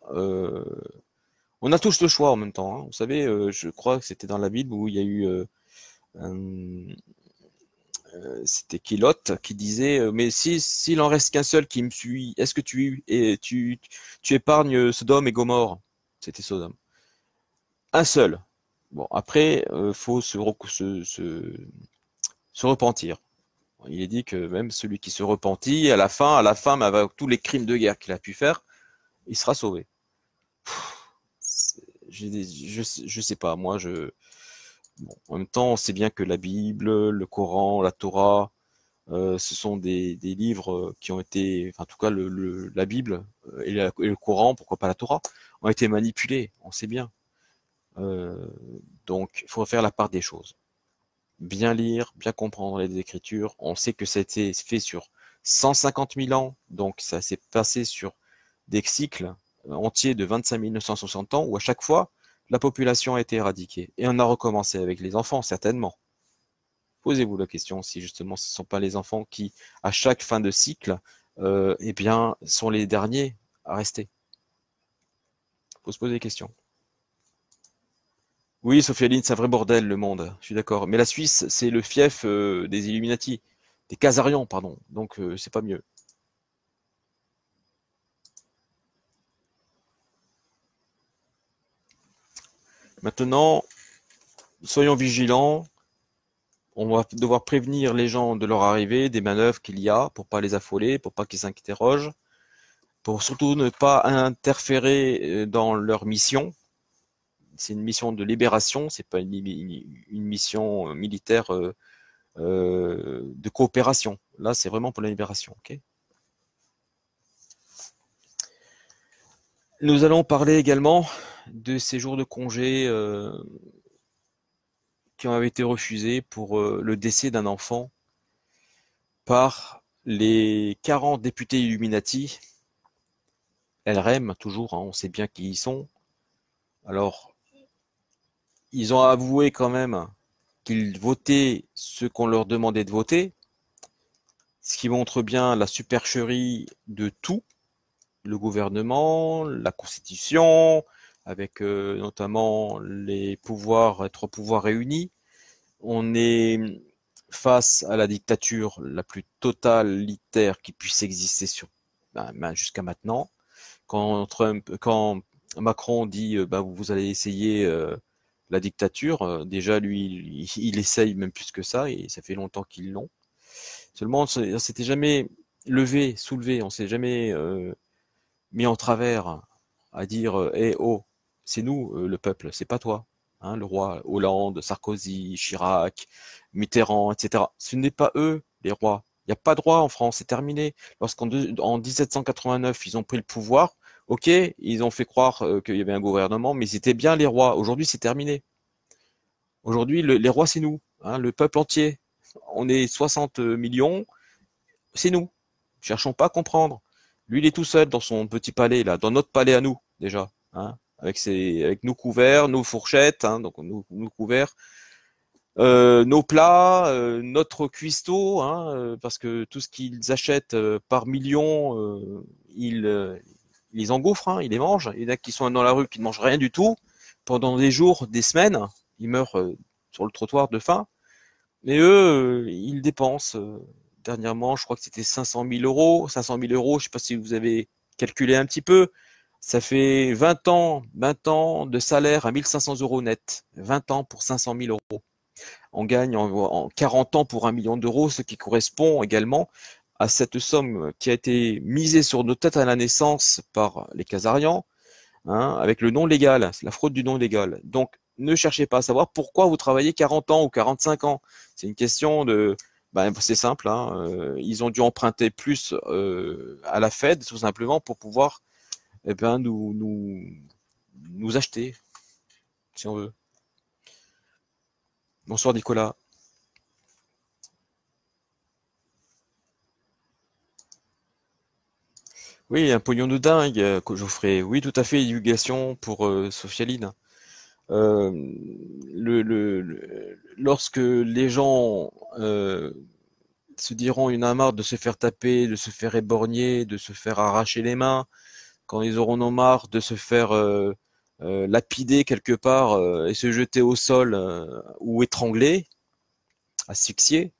on a tous le choix en même temps. Hein. Vous savez, je crois que c'était dans la Bible où il y a eu c'était Kilote qui disait mais s'il en reste qu'un seul qui me suit, est-ce que tu épargnes Sodome et Gomorrhe? C'était Sodome. Un seul. Bon, après, faut se repentir. Il est dit que même celui qui se repentit, à la fin, avec tous les crimes de guerre qu'il a pu faire, il sera sauvé. Je sais pas, moi, bon, en même temps, on sait bien que la Bible, le Coran, la Torah, ce sont des livres qui ont été, enfin, en tout cas, la Bible et le Coran, pourquoi pas la Torah, ont été manipulés, on sait bien. Donc, il faut faire la part des choses. Bien lire, bien comprendre les Écritures. On sait que ça a été fait sur 150 000 ans, donc ça s'est passé sur des cycles entiers de 25 960 ans, où à chaque fois, la population a été éradiquée. Et on a recommencé avec les enfants, certainement. Posez-vous la question si justement ce ne sont pas les enfants qui, à chaque fin de cycle, eh bien, sont les derniers à rester. Il faut se poser des questions. Oui, Sophie-Aline, c'est un vrai bordel le monde, je suis d'accord. Mais la Suisse, c'est le fief des Illuminati, des Khazarians, pardon. Donc c'est pas mieux. Maintenant, soyons vigilants. On va devoir prévenir les gens de leur arrivée, des manœuvres qu'il y a, pour pas les affoler, pour pas qu'ils s'interrogent, pour surtout ne pas interférer dans leur mission. C'est une mission de libération, c'est pas une mission militaire de coopération. Là, c'est vraiment pour la libération. Okay. Nous allons parler également de ces jours de congé qui ont été refusés pour le décès d'un enfant par les 40 députés Illuminati, LREM toujours, hein, on sait bien qui ils sont. Alors, ils ont avoué quand même qu'ils votaient ce qu'on leur demandait de voter, ce qui montre bien la supercherie de tout, le gouvernement, la Constitution, avec notamment les trois pouvoirs réunis. On est face à la dictature la plus totalitaire qui puisse exister jusqu'à maintenant. Quand Macron dit vous allez essayer la dictature, déjà lui il essaye même plus que ça et ça fait longtemps qu'ils l'ont. Seulement on s'était jamais soulevé, on s'est jamais mis en travers à dire oh, c'est nous le peuple, c'est pas toi. Hein, le roi Hollande, Sarkozy, Chirac, Mitterrand, etc. Ce n'est pas eux les rois. Il n'y a pas de roi en France, c'est terminé. En 1789, ils ont pris le pouvoir, ok, ils ont fait croire qu'il y avait un gouvernement, mais c'était bien les rois. Aujourd'hui, c'est terminé. Aujourd'hui, les rois, c'est nous, hein, le peuple entier. On est 60 millions, c'est nous. Cherchons pas à comprendre. Lui, il est tout seul dans son petit palais, là, dans notre palais à nous, déjà, hein, avec nos couverts, nos fourchettes, hein, donc nos couverts. nos plats, notre cuistot, hein, parce que tout ce qu'ils achètent par million, ils engouffrent, hein, ils les mangent. Il y en a qui sont dans la rue qui ne mangent rien du tout pendant des jours, des semaines. Ils meurent sur le trottoir de faim. Mais eux, ils dépensent. Dernièrement, je crois que c'était 500 000 euros. 500 000 euros, je ne sais pas si vous avez calculé un petit peu. Ça fait 20 ans de salaire à 1500 euros net. 20 ans pour 500 000 euros. On gagne en 40 ans pour 1 million d'euros, ce qui correspond également à cette somme qui a été misée sur nos têtes à la naissance par les Khazarians, hein, avec le non légal, la fraude du non légal. Donc, ne cherchez pas à savoir pourquoi vous travaillez 40 ans ou 45 ans. C'est une question de... Ben, c'est simple, hein, ils ont dû emprunter plus à la Fed, tout simplement, pour pouvoir eh ben, nous acheter, si on veut. Bonsoir Nicolas. Oui, un pognon de dingue, que je vous ferai. Oui, tout à fait, divulgation pour Sofialine. Euh, lorsque les gens se diront une marre de se faire taper, de se faire éborgner, de se faire arracher les mains, quand ils auront en marre de se faire lapider quelque part et se jeter au sol ou étrangler, asphyxier,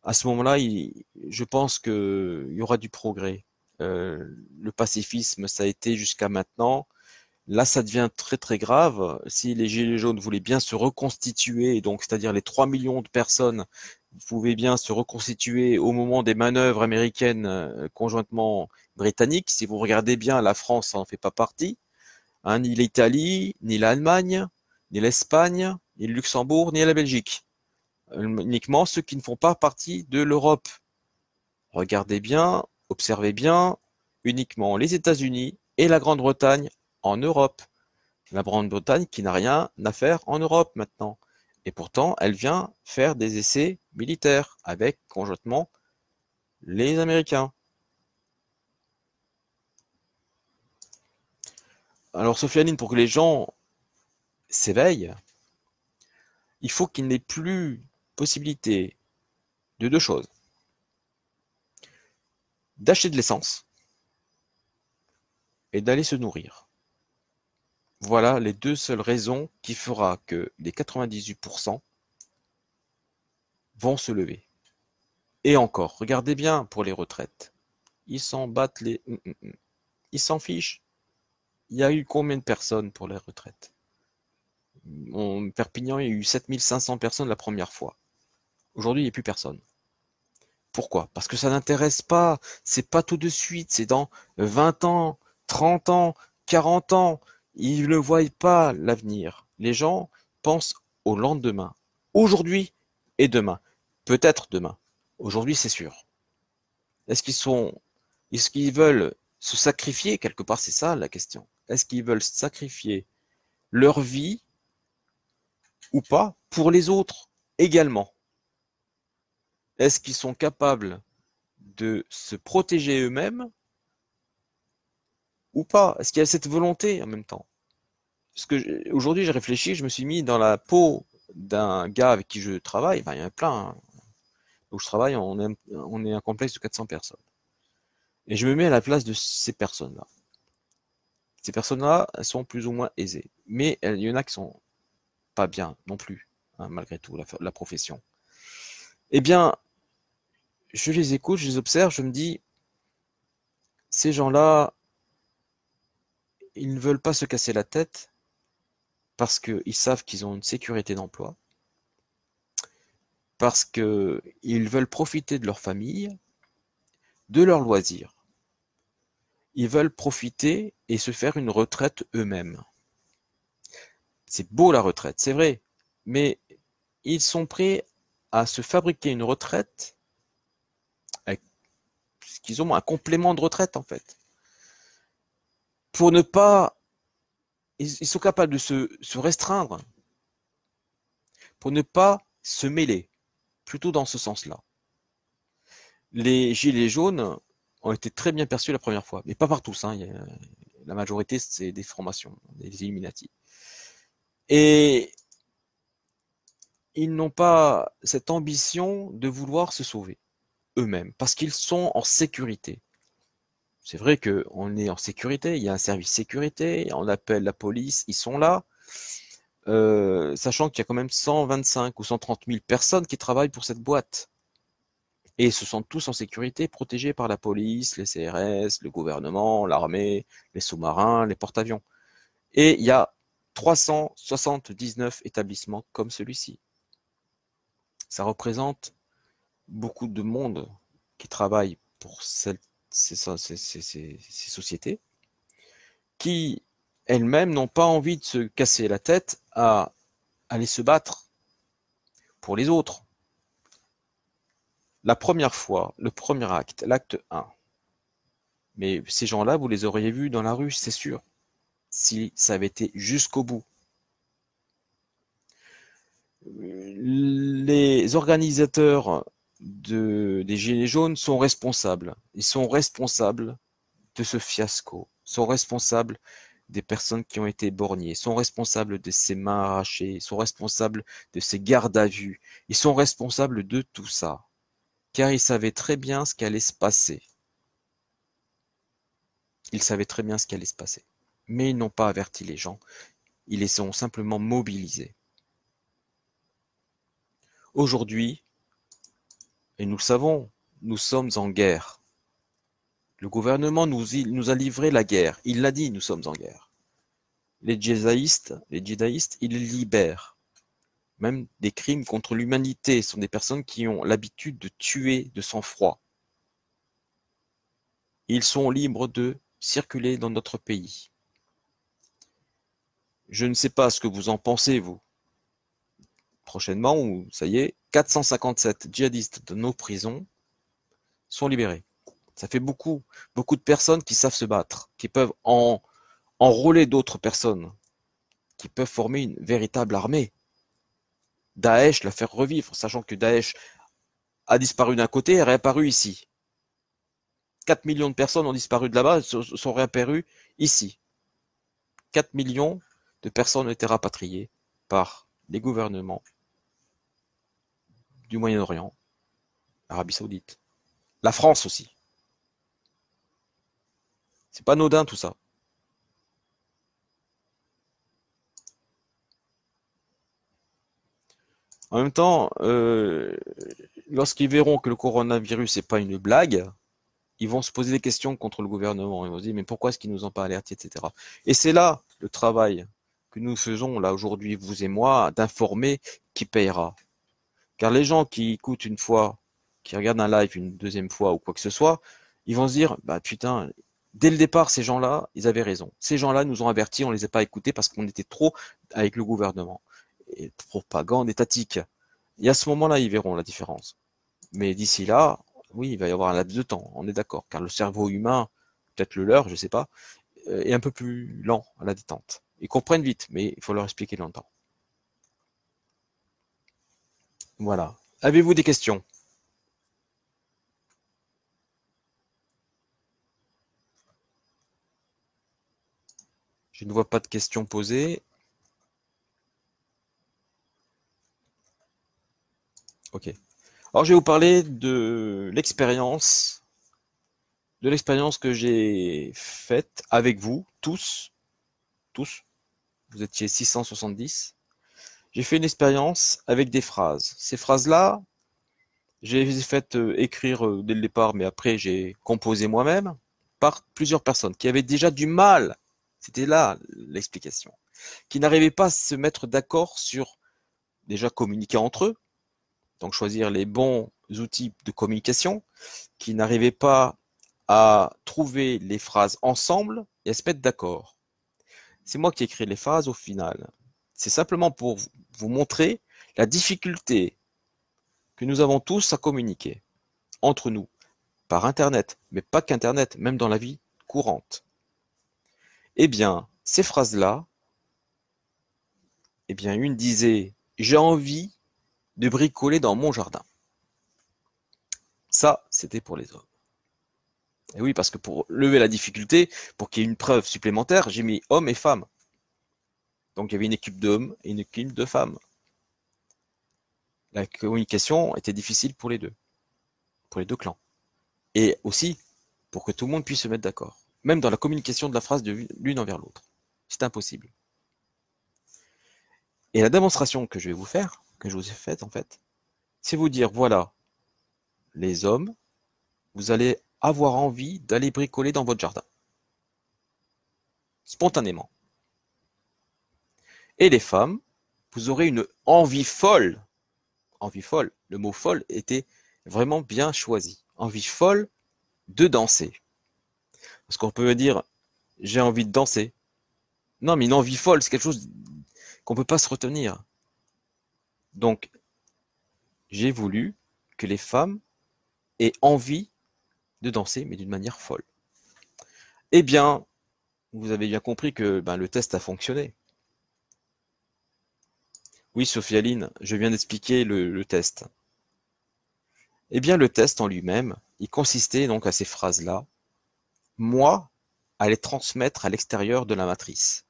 à ce moment-là, je pense qu'il y aura du progrès. Le pacifisme, ça a été jusqu'à maintenant. Là, ça devient très très grave. Si les Gilets jaunes voulaient bien se reconstituer, donc c'est-à-dire les 3 millions de personnes pouvaient bien se reconstituer au moment des manœuvres américaines conjointement britanniques, si vous regardez bien, la France n'en fait pas partie, hein, ni l'Italie, ni l'Allemagne, ni l'Espagne, ni le Luxembourg, ni la Belgique. Uniquement ceux qui ne font pas partie de l'Europe. Regardez bien, observez bien, uniquement les États-Unis et la Grande-Bretagne en Europe. La Grande-Bretagne qui n'a rien à faire en Europe maintenant. Et pourtant, elle vient faire des essais militaires avec conjointement les Américains. Alors, Sofianine, pour que les gens s'éveillent, il faut qu'il n'ait plus possibilité de deux choses. D'acheter de l'essence et d'aller se nourrir. Voilà les deux seules raisons qui fera que les 98% vont se lever. Et encore, regardez bien pour les retraites. Ils s'en battent les... Ils s'en fichent. Il y a eu combien de personnes pour les retraites? En Perpignan, il y a eu 7500 personnes la première fois. Aujourd'hui, il n'y a plus personne. Pourquoi? Parce que ça n'intéresse pas. C'est pas tout de suite. C'est dans 20 ans, 30 ans, 40 ans. Ils ne voient pas l'avenir. Les gens pensent au lendemain. Aujourd'hui et demain. Peut-être demain. Aujourd'hui, c'est sûr. Est-ce qu'ils veulent se sacrifier? Quelque part, c'est ça la question. Est-ce qu'ils veulent sacrifier leur vie ou pas pour les autres également? Est-ce qu'ils sont capables de se protéger eux-mêmes ou pas? Est-ce qu'il y a cette volonté en même temps? Parce que aujourd'hui, j'ai réfléchi, je me suis mis dans la peau d'un gars avec qui je travaille. Enfin, il y en a plein, hein. Où je travaille, on est un complexe de 400 personnes. Et je me mets à la place de ces personnes-là. Ces personnes-là, elles sont plus ou moins aisées. Mais il y en a qui sont pas bien non plus, hein, malgré tout, la profession. Eh bien, je les écoute, je les observe, je me dis, ces gens-là, ils ne veulent pas se casser la tête parce qu'ils savent qu'ils ont une sécurité d'emploi, parce qu'ils veulent profiter de leur famille, de leurs loisirs. Ils veulent profiter et se faire une retraite eux-mêmes. C'est beau la retraite, c'est vrai, mais ils sont prêts à se fabriquer une retraite avec ce qu'ils ont un complément de retraite en fait. Pour ne pas, ils sont capables de se restreindre pour ne pas se mêler, plutôt dans ce sens-là. Les gilets jaunes ont été très bien perçus la première fois, mais pas par tous, hein. La majorité, c'est des formations, des Illuminati. Et ils n'ont pas cette ambition de vouloir se sauver eux-mêmes, parce qu'ils sont en sécurité. C'est vrai qu'on est en sécurité, il y a un service sécurité, on appelle la police, ils sont là, sachant qu'il y a quand même 125 ou 130 000 personnes qui travaillent pour cette boîte. Et ils se sentent tous en sécurité, protégés par la police, les CRS, le gouvernement, l'armée, les sous-marins, les porte-avions. Et il y a 379 établissements comme celui-ci. Ça représente beaucoup de monde qui travaille pour ces sociétés, qui elles-mêmes n'ont pas envie de se casser la tête à aller se battre pour les autres. La première fois, le premier acte, l'acte 1. Mais ces gens-là, vous les auriez vus dans la rue, c'est sûr, si ça avait été jusqu'au bout. Les organisateurs des Gilets jaunes sont responsables. Ils sont responsables de ce fiasco, sont responsables des personnes qui ont été borgnées, sont responsables de ces mains arrachées, sont responsables de ces gardes à vue, ils sont responsables de tout ça, car ils savaient très bien ce qui allait se passer. Ils savaient très bien ce qui allait se passer. Mais ils n'ont pas averti les gens, ils les ont simplement mobilisés. Aujourd'hui, et nous le savons, nous sommes en guerre. Le gouvernement nous a livré la guerre. Il l'a dit, nous sommes en guerre. Les djihadistes, ils les libèrent. Même des crimes contre l'humanité sont des personnes qui ont l'habitude de tuer de sang-froid. Ils sont libres de circuler dans notre pays. Je ne sais pas ce que vous en pensez, vous. Prochainement, ou ça y est, 457 djihadistes de nos prisons sont libérés. Ça fait beaucoup de personnes qui savent se battre, qui peuvent enrôler d'autres personnes, qui peuvent former une véritable armée. Daesh la faire revivre, sachant que Daesh a disparu d'un côté et est réapparu ici. 4 millions de personnes ont disparu de là-bas, sont réapparues ici. 4 millions de personnes ont été rapatriées par les gouvernements du Moyen-Orient, l'Arabie Saoudite, la France aussi. C'est pas anodin tout ça. En même temps, lorsqu'ils verront que le coronavirus n'est pas une blague, ils vont se poser des questions contre le gouvernement. Ils vont se dire, mais pourquoi est-ce qu'ils nous ont pas alertés, etc. Et c'est là le travail que nous faisons, là, aujourd'hui, vous et moi, d'informer qui payera. Car les gens qui écoutent une fois, qui regardent un live une deuxième fois ou quoi que ce soit, ils vont se dire, bah putain, dès le départ, ces gens-là, ils avaient raison. Ces gens-là nous ont avertis, on les a pas écoutés parce qu'on était trop avec le gouvernement. Et propagande étatique. Et à ce moment-là, ils verront la différence. Mais d'ici là, oui, il va y avoir un laps de temps, on est d'accord, car le cerveau humain, peut-être le leur, je sais pas, est un peu plus lent à la détente. Ils comprennent vite, mais il faut leur expliquer longtemps. Voilà. Avez-vous des questions? Je ne vois pas de questions posées. Ok. Alors, je vais vous parler de l'expérience que j'ai faite avec vous, tous. Vous étiez 670. J'ai fait une expérience avec des phrases. Ces phrases-là, j'ai les ai faites écrire dès le départ, mais après j'ai composé moi-même par plusieurs personnes qui avaient déjà du mal, c'était là l'explication, qui n'arrivaient pas à se mettre d'accord sur déjà communiquer entre eux, donc choisir les bons outils de communication, qui n'arrivaient pas à trouver les phrases ensemble et à se mettre d'accord. C'est moi qui ai écrit les phrases au final. C'est simplement pour vous montrer la difficulté que nous avons tous à communiquer entre nous, par Internet, mais pas qu'Internet, même dans la vie courante. Eh bien, ces phrases-là, eh bien, une disait « J'ai envie de bricoler dans mon jardin ». Ça, c'était pour les hommes. Et oui, parce que pour lever la difficulté, pour qu'il y ait une preuve supplémentaire, j'ai mis hommes et femmes. Donc il y avait une équipe d'hommes et une équipe de femmes. La communication était difficile pour les deux clans. Et aussi pour que tout le monde puisse se mettre d'accord. Même dans la communication de la phrase de l'une envers l'autre. C'est impossible. Et la démonstration que je vais vous faire, que je vous ai faite en fait, c'est vous dire, voilà, les hommes, vous allez avoir envie d'aller bricoler dans votre jardin. Spontanément. Et les femmes, vous aurez une envie folle. Envie folle. Le mot folle était vraiment bien choisi. Envie folle de danser. Parce qu'on peut dire, j'ai envie de danser. Non, mais une envie folle, c'est quelque chose qu'on ne peut pas se retenir. Donc, j'ai voulu que les femmes aient envie de danser, mais d'une manière folle. Eh bien, vous avez bien compris que le test a fonctionné. Oui, Sophie Aline, je viens d'expliquer le test. Eh bien, le test en lui-même, il consistait donc à ces phrases-là. Moi, à les transmettre à l'extérieur de la matrice.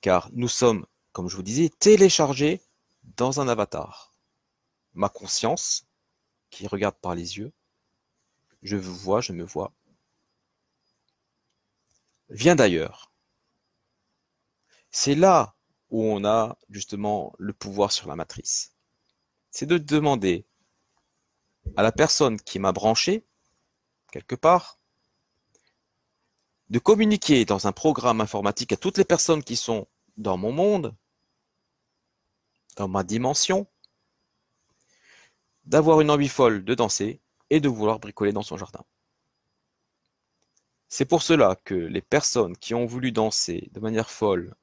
Car nous sommes, comme je vous disais, téléchargés dans un avatar. Ma conscience, qui regarde par les yeux, je vous vois, je me vois, vient d'ailleurs. C'est là où on a justement le pouvoir sur la matrice. C'est de demander à la personne qui m'a branché, quelque part, de communiquer dans un programme informatique à toutes les personnes qui sont dans mon monde, dans ma dimension, d'avoir une envie folle de danser et de vouloir bricoler dans son jardin. C'est pour cela que les personnes qui ont voulu danser de manière folle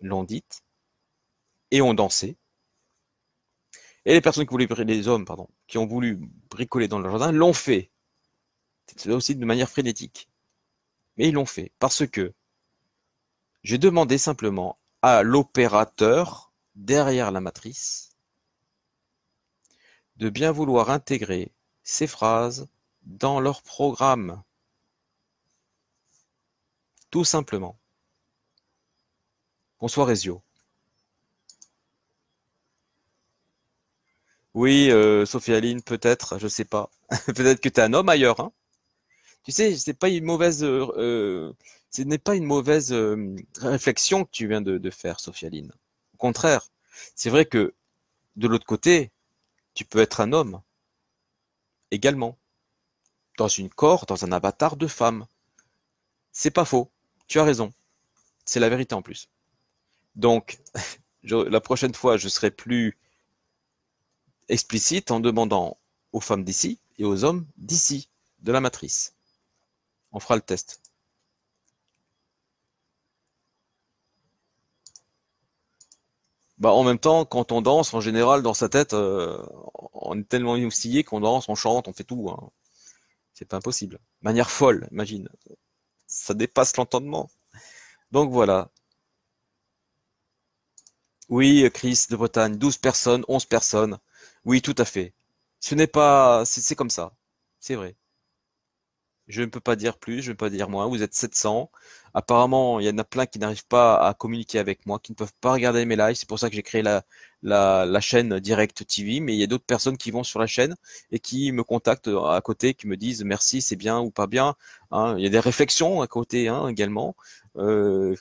l'ont dite et ont dansé. Et les personnes qui voulaient, les hommes, pardon, qui ont voulu bricoler dans leur jardin l'ont fait. C'est aussi de manière frénétique. Mais ils l'ont fait parce que j'ai demandé simplement à l'opérateur derrière la matrice de bien vouloir intégrer ces phrases dans leur programme. Tout simplement. Bonsoir Ezio. Oui, Sophie Aline, peut-être, je sais pas. Peut-être que tu es un homme ailleurs, hein. Tu sais, c'est pas une mauvaise, ce n'est pas une mauvaise réflexion que tu viens de faire, Sophie Aline. Au contraire, c'est vrai que de l'autre côté, tu peux être un homme également, dans une corps, dans un avatar de femme. C'est pas faux. Tu as raison. C'est la vérité en plus. Donc, la prochaine fois, je serai plus explicite en demandant aux femmes d'ici et aux hommes d'ici, de la matrice. On fera le test. Bah, en même temps, quand on danse, en général, dans sa tête, on est tellement émoustillé qu'on danse, on chante, on fait tout, hein. C'est pas impossible. Manière folle, imagine. Ça dépasse l'entendement. Donc voilà. Oui, Chris de Bretagne, 12 personnes, 11 personnes. Oui, tout à fait. Ce n'est pas, c'est comme ça. C'est vrai. Je ne peux pas dire plus, je ne peux pas dire moins. Vous êtes 700. Apparemment, il y en a plein qui n'arrivent pas à communiquer avec moi, qui ne peuvent pas regarder mes lives. C'est pour ça que j'ai créé la chaîne Direct TV. Mais il y a d'autres personnes qui vont sur la chaîne et qui me contactent à côté, qui me disent merci, c'est bien ou pas bien, hein. Il y a des réflexions à côté, hein, également. Euh,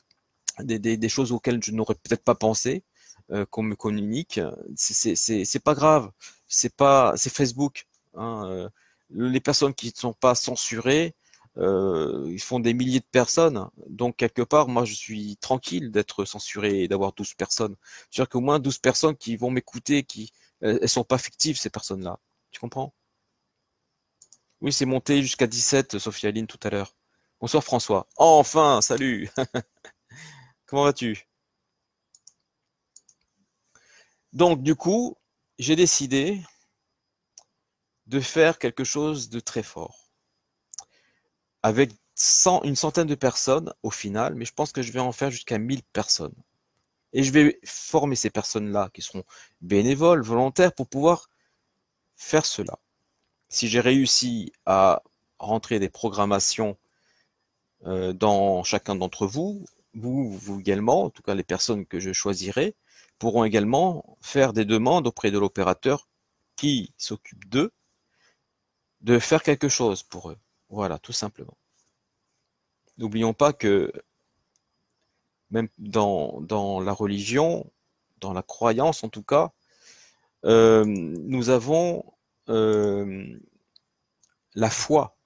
des choses auxquelles je n'aurais peut-être pas pensé, qu'on me communique. C'est pas grave. C'est Facebook, hein. Les personnes qui ne sont pas censurées, ils font des milliers de personnes. Donc, quelque part, moi, je suis tranquille d'être censuré et d'avoir 12 personnes. C'est-à-dire qu'au moins 12 personnes qui vont m'écouter, elles sont pas fictives, ces personnes-là. Tu comprends? Oui, c'est monté jusqu'à 17, Sophie Aline, tout à l'heure. Bonsoir François. Enfin, salut. Comment vas-tu? Donc, du coup, j'ai décidé de faire quelque chose de très fort. Avec une centaine de personnes au final, mais je pense que je vais en faire jusqu'à 1000 personnes. Et je vais former ces personnes-là qui seront bénévoles, volontaires, pour pouvoir faire cela. Si j'ai réussi à rentrer des programmations dans chacun d'entre vous, vous également, en tout cas les personnes que je choisirai, pourront également faire des demandes auprès de l'opérateur qui s'occupe d'eux, de faire quelque chose pour eux. Voilà, tout simplement. N'oublions pas que même dans la religion, dans la croyance en tout cas, nous avons la foi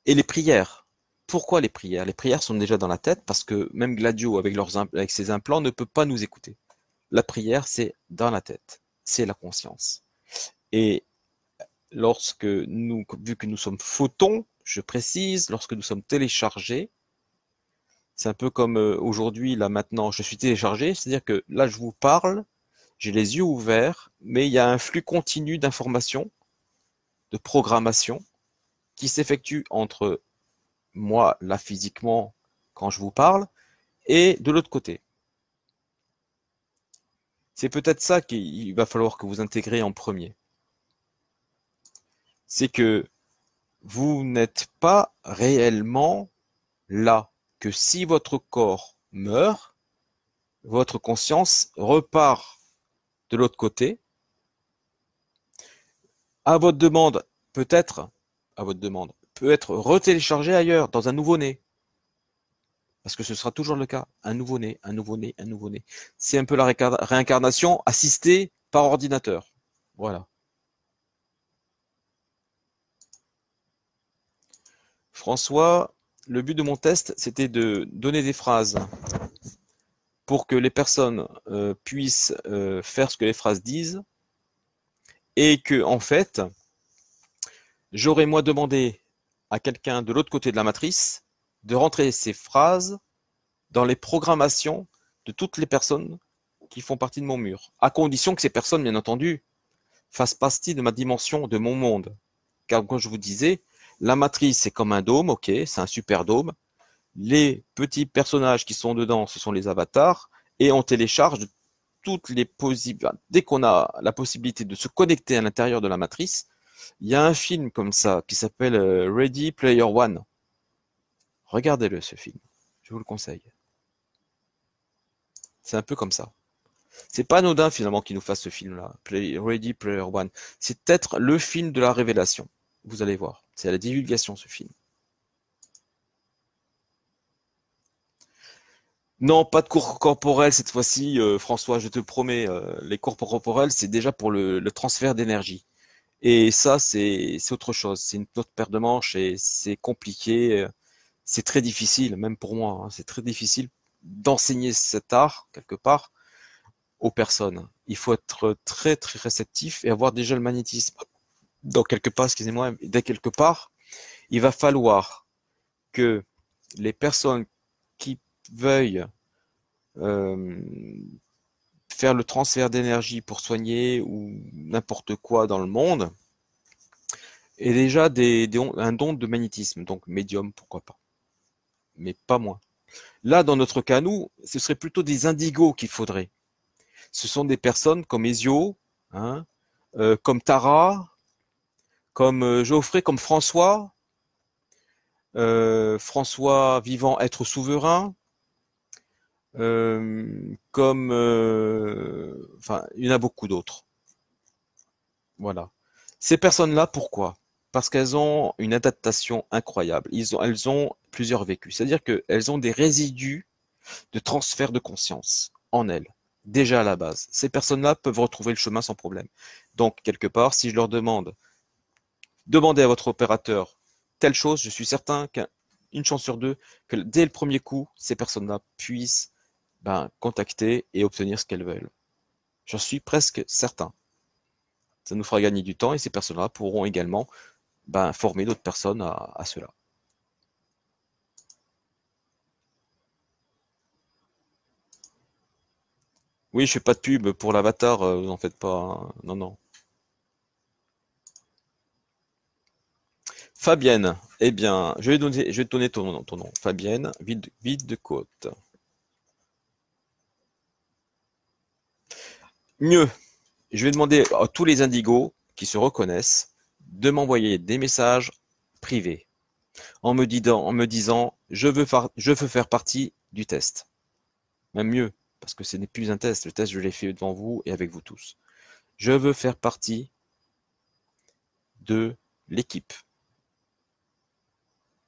et les prières. Pourquoi les prières? Les prières sont déjà dans la tête parce que même Gladio avec ses implants ne peut pas nous écouter. La prière, c'est dans la tête, c'est la conscience. Et lorsque vu que nous sommes photons, je précise, lorsque nous sommes téléchargés, c'est un peu comme aujourd'hui, là maintenant, je suis téléchargé, c'est-à-dire que là je vous parle, j'ai les yeux ouverts, mais il y a un flux continu d'informations, de programmation, qui s'effectue entre moi, là physiquement, quand je vous parle, et de l'autre côté. C'est peut-être ça qu'il va falloir que vous intégrez en premier. C'est que vous n'êtes pas réellement là, que si votre corps meurt, votre conscience repart de l'autre côté, à votre demande, peut-être, à votre demande, peut être retéléchargé ailleurs, dans un nouveau-né. Parce que ce sera toujours le cas. Un nouveau-né, un nouveau-né, un nouveau-né. C'est un peu la réincarnation assistée par ordinateur. Voilà. François, le but de mon test, c'était de donner des phrases pour que les personnes puissent faire ce que les phrases disent et que, en fait, j'aurais moi demandé à quelqu'un de l'autre côté de la matrice de rentrer ces phrases dans les programmations de toutes les personnes qui font partie de mon mur, à condition que ces personnes, bien entendu, fassent partie de ma dimension, de mon monde. Car comme je vous disais, la matrice, c'est comme un dôme, ok, c'est un super dôme. Les petits personnages qui sont dedans, ce sont les avatars, et on télécharge toutes les possibilités. Dès qu'on a la possibilité de se connecter à l'intérieur de la matrice, il y a un film comme ça qui s'appelle Ready Player One. Regardez-le, ce film. Je vous le conseille. C'est un peu comme ça. C'est pas anodin finalement qu'il nous fasse ce film-là, Ready Player One. C'est peut-être le film de la révélation. Vous allez voir. C'est à la divulgation ce film. Non, pas de cours corporels cette fois-ci, François, je te promets. Les cours corporels, c'est déjà pour le transfert d'énergie. Et ça, c'est autre chose. C'est une autre paire de manches et c'est compliqué. C'est très difficile, même pour moi. Hein. C'est très difficile d'enseigner cet art, quelque part, aux personnes. Il faut être très, très réceptif et avoir déjà le magnétisme. Donc, quelque part, excusez-moi, dès quelque part, il va falloir que les personnes qui veuillent euh, faire le transfert d'énergie pour soigner ou n'importe quoi dans le monde aient déjà un don de magnétisme, donc médium, pourquoi pas, mais pas moins. Là, dans notre cas, nous, ce serait plutôt des indigos qu'il faudrait. Ce sont des personnes comme Ezio, hein, comme Tara, comme Geoffrey, comme François, François vivant être souverain, comme, enfin, il y en a beaucoup d'autres. Voilà. Ces personnes-là, pourquoi? Parce qu'elles ont une adaptation incroyable. Elles ont plusieurs vécus. C'est-à-dire qu'elles ont des résidus de transfert de conscience en elles, déjà à la base. Ces personnes-là peuvent retrouver le chemin sans problème. Donc, quelque part, si je leur demande, demandez à votre opérateur telle chose, je suis certain qu'une chance sur deux, que dès le premier coup, ces personnes-là puissent contacter et obtenir ce qu'elles veulent. J'en suis presque certain. Ça nous fera gagner du temps et ces personnes-là pourront également former d'autres personnes à cela. Oui, je fais pas de pub pour l'avatar, vous en faites pas. Hein. Non, non. Fabienne, eh bien, je vais te donner ton nom. Fabienne, vide de côte. Mieux, je vais demander à tous les indigos qui se reconnaissent de m'envoyer des messages privés en me disant je veux faire partie du test. Même mieux, parce que ce n'est plus un test. Le test, je l'ai fait devant vous et avec vous tous. Je veux faire partie de l'équipe.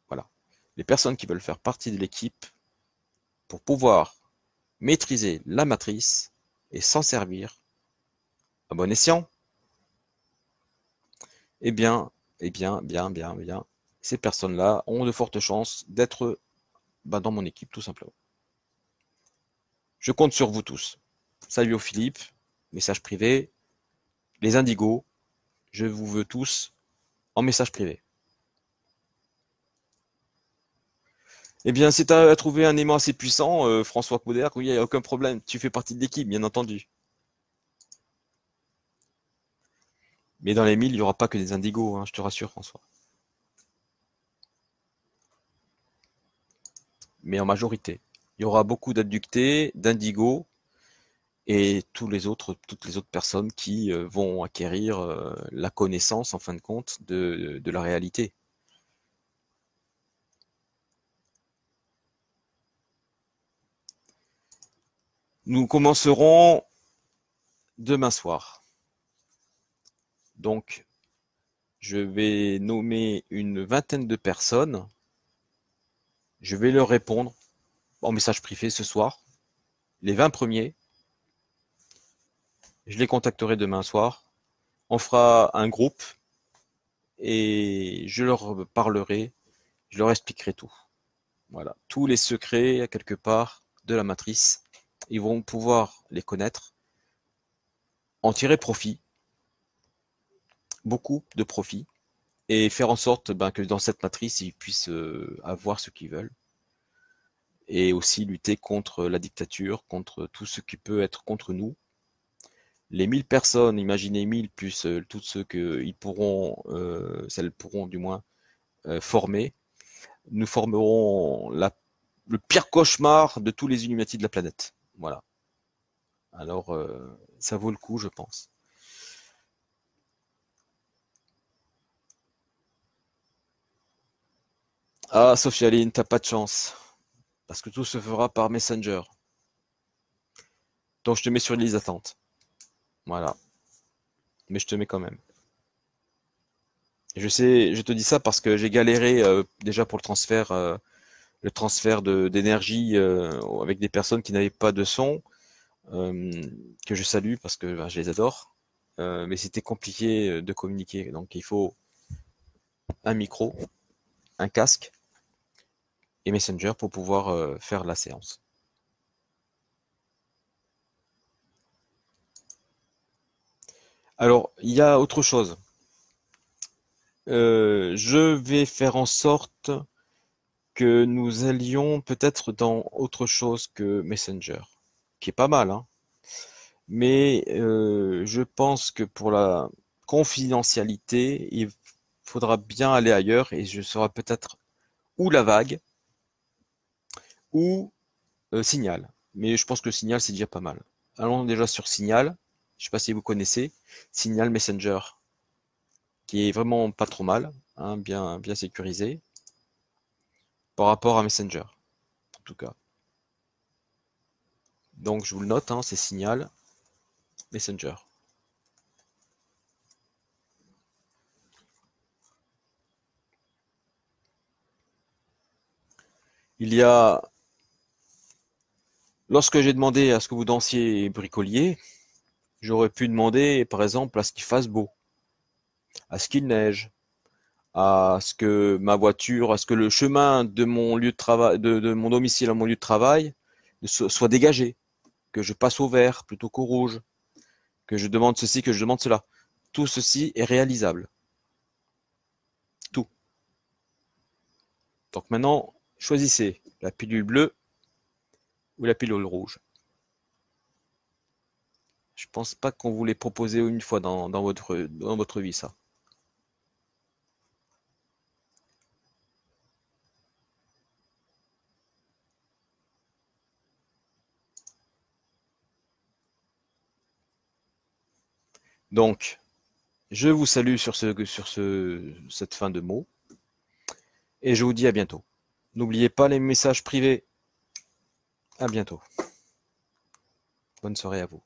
Voilà. Les personnes qui veulent faire partie de l'équipe pour pouvoir maîtriser la matrice et s'en servir à bon escient, eh bien, ces personnes-là ont de fortes chances d'être dans mon équipe, tout simplement. Je compte sur vous tous. Salut au Philippe, message privé. Les indigos, je vous veux tous en message privé. Eh bien, si tu as trouvé un aimant assez puissant, François Couder, oui, il n'y a aucun problème. Tu fais partie de l'équipe, bien entendu. Mais dans les 1000, il n'y aura pas que des indigos, hein, je te rassure, François. Mais en majorité. Il y aura beaucoup d'adductés, d'indigos, et toutes les autres personnes qui vont acquérir la connaissance, en fin de compte, de la réalité. Nous commencerons demain soir. Donc, je vais nommer une vingtaine de personnes. Je vais leur répondre en message privé ce soir. Les 20 premiers, je les contacterai demain soir. On fera un groupe et je leur parlerai, je leur expliquerai tout. Voilà, tous les secrets, quelque part, de la matrice. Ils vont pouvoir les connaître, en tirer profit, beaucoup de profit, et faire en sorte que dans cette matrice, ils puissent avoir ce qu'ils veulent. Et aussi lutter contre la dictature, contre tout ce qui peut être contre nous. Les 1000 personnes, imaginez 1000 plus tous ceux qu'ils pourront, celles pourront du moins former, nous formerons le pire cauchemar de tous les Illuminati de la planète. Voilà. Alors, ça vaut le coup, je pense. Ah, Sophie Aline, t'as pas de chance. Parce que tout se fera par Messenger. Donc, je te mets sur une liste d'attente. Voilà. Mais je te mets quand même. Et je sais, je te dis ça parce que j'ai galéré déjà pour le transfert d'énergie avec des personnes qui n'avaient pas de son, que je salue parce que je les adore. Mais c'était compliqué de communiquer. Donc, il faut un micro, un casque et Messenger pour pouvoir faire la séance. Alors, il y a autre chose. Je vais faire en sorte que nous allions peut-être dans autre chose que Messenger, qui est pas mal, hein. Mais je pense que pour la confidentialité, il faudra bien aller ailleurs et je serai peut-être ou la vague ou Signal. Mais je pense que Signal, c'est déjà pas mal. Allons déjà sur Signal. Je sais pas si vous connaissez. Signal Messenger, qui est vraiment pas trop mal, hein, bien sécurisé par rapport à Messenger, en tout cas. Donc je vous le note, hein, c'est Signal Messenger. Il y a, lorsque j'ai demandé à ce que vous dansiez et bricoliez, j'aurais pu demander, par exemple, à ce qu'il fasse beau, à ce qu'il neige, à ce que ma voiture, à ce que le chemin de mon lieu de travail, de mon domicile à mon lieu de travail soit dégagé, que je passe au vert plutôt qu'au rouge, que je demande ceci, que je demande cela. Tout ceci est réalisable. Tout. Donc maintenant, choisissez la pilule bleue ou la pilule rouge. Je pense pas qu'on vous l'ait proposé une fois dans votre vie, ça. Donc, je vous salue sur cette fin de mot et je vous dis à bientôt. N'oubliez pas les messages privés. À bientôt. Bonne soirée à vous.